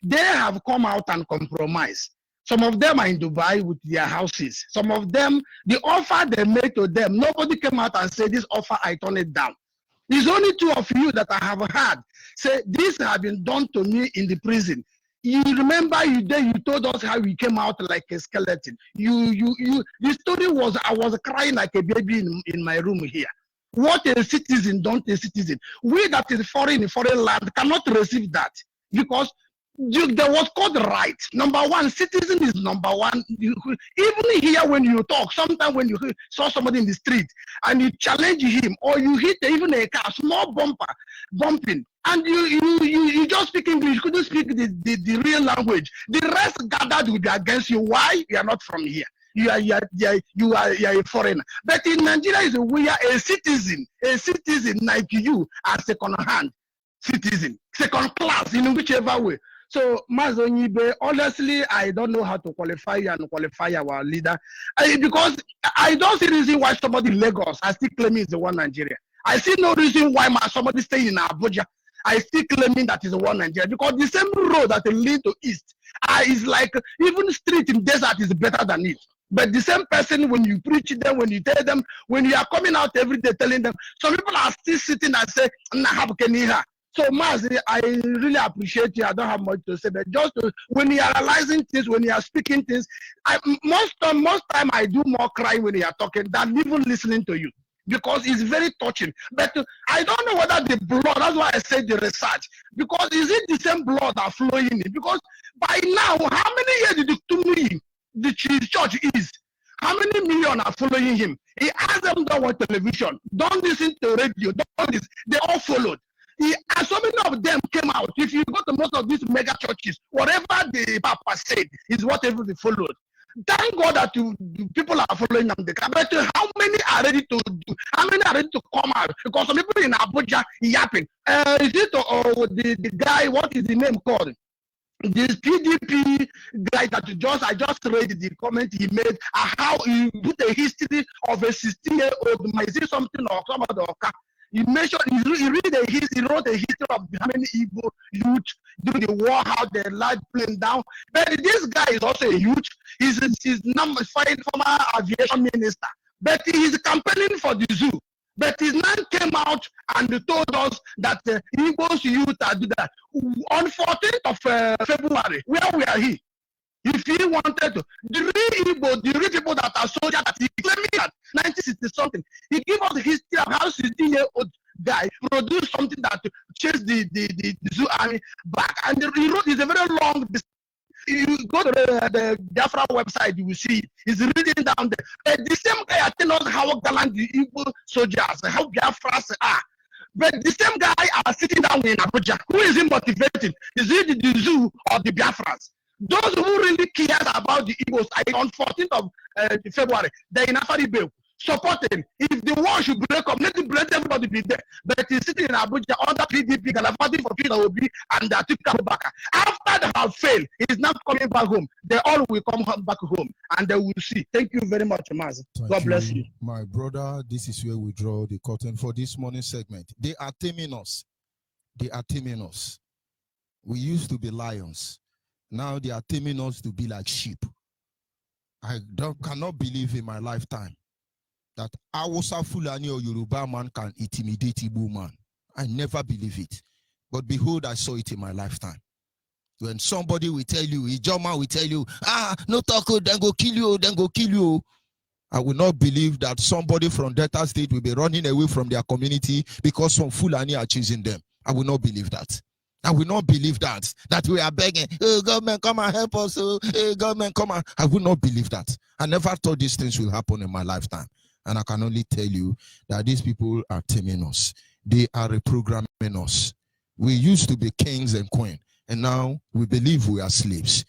they have come out and compromised. Some of them are in Dubai with their houses. Some of them, the offer they made to them, nobody came out and said, this offer, I turn it down. It's only two of you that I have had say, this has been done to me in the prison. You remember you told us how we came out like a skeleton. The story was, I was crying like a baby in my room here. What a citizen, don't a citizen. We that is foreign in foreign land cannot receive that, because There was called right. Number one, citizen is number one. Even here when you talk, sometimes when you saw somebody in the street and you challenge him or you hit even a car, small bumping, and you just speak English, you couldn't speak the real language. The rest gathered will be against you. Why? You are not from here. You are a foreigner. But in Nigeria, we are a citizen like you, a second-hand citizen, second class in whichever way. So, Mazonyibe, honestly, I don't know how to qualify you and qualify our leader. Because I don't see reason why somebody in Lagos, I still claiming is the one Nigeria. I see no reason why somebody staying in Abuja, I still claiming that is the one Nigeria. Because the same road that lead to east is like, even street in desert is better than it. But the same person, when you preach them, when you tell them, when you are coming out every day telling them, some people are still sitting and say, so, Mazi, I really appreciate you. I don't have much to say, but just when you are analyzing things, when you are speaking things, most time I do more crying when you are talking than even listening to you, because it's very touching. But I don't know whether the blood, that's why I said the research, because is it the same blood that flowing in? Because by now, how many years did the church is? How many million are following him? He asked them don't watch television, don't listen to radio, don't this. They all followed. And so many of them came out. If you go to most of these mega churches, whatever the Papa said is whatever they followed. Thank God that people are following them. But how many are ready to do? How many are ready to come out? Because some people in Abuja yapping. Is it the guy? What is the name called? This PDP guy that I just read the comment he made, how he put a history of a 16-year-old. Is it something or some other? He mentioned, he wrote a history of how many Igbo youth during the war, how their life plane down. But this guy is also a youth. He's former aviation minister. But he's campaigning for the zoo. But his man came out and told us that Igbo's youth are do that. On 14th of February, where we are here, if he wanted to, the real people that are soldiers that he claiming at 1960-something, he gave us the history of how 16-year-old guy produced something that chased the zoo army back. And he wrote, it's a very long. You go to the Biafra website, you will see it. He's reading down there. The same guy telling us how gallant the Igbo soldiers, how Biafras are. But the same guy are sitting down in Abuja. Who is he motivating? Is it the zoo or the Biafras? Those who really cares about the Igbos on 14th of February, they're in Afaribe supporting. If the war should break up, let everybody be there. But he's sitting in Abuja under PDP, fighting for Peter Obi and Atiku Abubakar. After they have failed, he's not coming back home. They all will come back home and they will see. Thank you very much, Maz. God bless you. My brother, this is where we draw the curtain for this morning segment. They are taming us. They are taming us. We used to be lions. Now they are taming us to be like sheep. I cannot believe in my lifetime that Hausa Fulani or Yoruba man can intimidate Igbo man. I never believe it. But behold, I saw it in my lifetime. When somebody will tell you, Ijoma will tell you, no talk, then go kill you, then go kill you. I will not believe that somebody from Delta State will be running away from their community because some Fulani are choosing them. I will not believe that. I will not believe that we are begging, hey, government, come and help us. Hey, government, come and. I will not believe that. I never thought these things will happen in my lifetime. And I can only tell you that these people are taming us. They are reprogramming us. We used to be kings and queens, and now we believe we are slaves.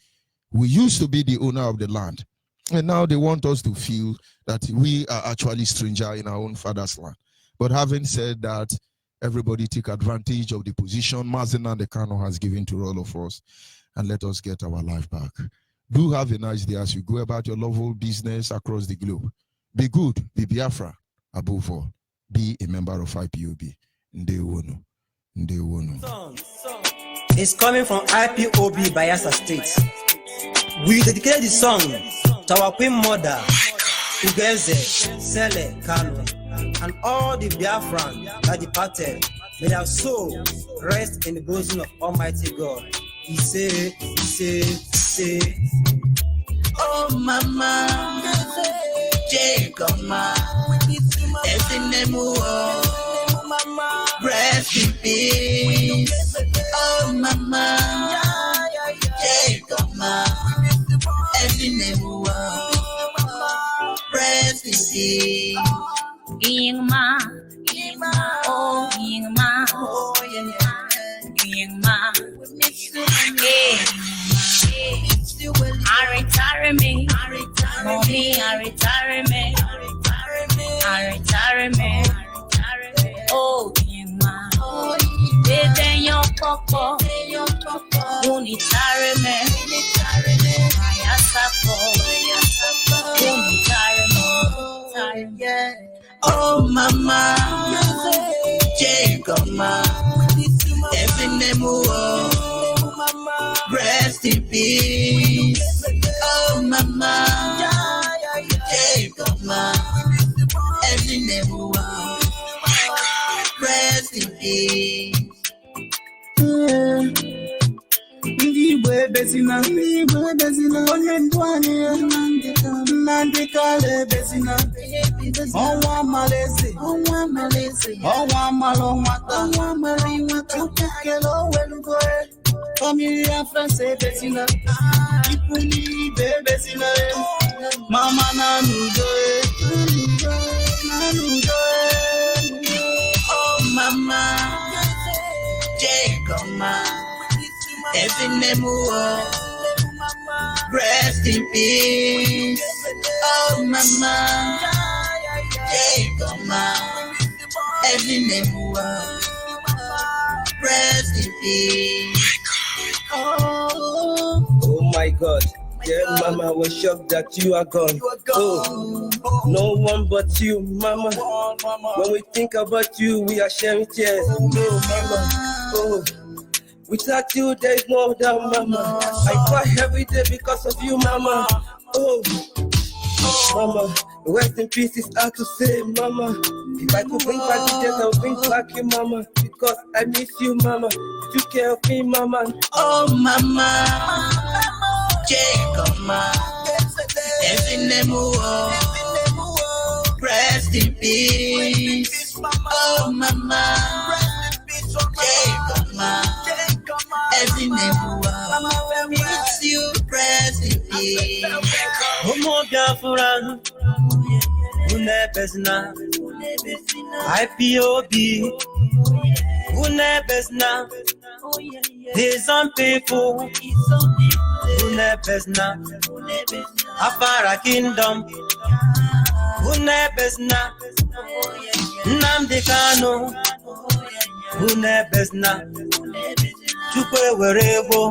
We used to be the owner of the land, and now they want us to feel that we are actually strangers in our own father's land. But having said that, everybody take advantage of the position Mazen and the Kano has given to all of us, and let us get our life back. Do have a nice day as you go about your lawful business across the globe. Be good, be Biafra, above all. Be a member of IPOB. Ndewono. Ndewono. It's coming from IPOB Bayelsa State. We dedicate the song to our Queen Mother, Ugeze, Sele, Kano, and all the Biafran that departed. May their soul rest in the bosom of Almighty God. He say, oh mama, Jacob ma, rest in peace. Oh mama, Unitareme, Ayasapo, Unitareme, oh mama, Jacob, every name, rest in peace, oh mama, Jacob, every name, rest in peace. Igwe bezina, onye ndwani, nandikale bezina, ọnwa malezi, ọnwa malo nwata, ukele owelugoe, family and friends bezina, ipuni ibe bezina, mama nanugoe, oh mama, Jacob, every name, rest in peace. Oh mama, Jacob, every name, rest in peace. Oh my God. Yeah, mama, I was shocked that you are gone. Oh, no one but you, mama. When we think about you, we are sharing tears. No, mama. Oh, without you, there is no doubt, mama. I cry every day because of you, mama. Oh, mama, rest in peace is hard to say, mama. If I could bring back the days, I would bring back you, mama. Because I miss you, mama. You took care of me, mama. Oh, mama, Jacob, every name, rest in peace. Oh, mama, Jacob, every name, it's you, rest in peace. Homo Biafra, Unebesna, Ipob, Unebesna. There's some people, Unebesna, Afara Kingdom, Unebesna, Namdekano, Unebesna, Chukwe Werebo.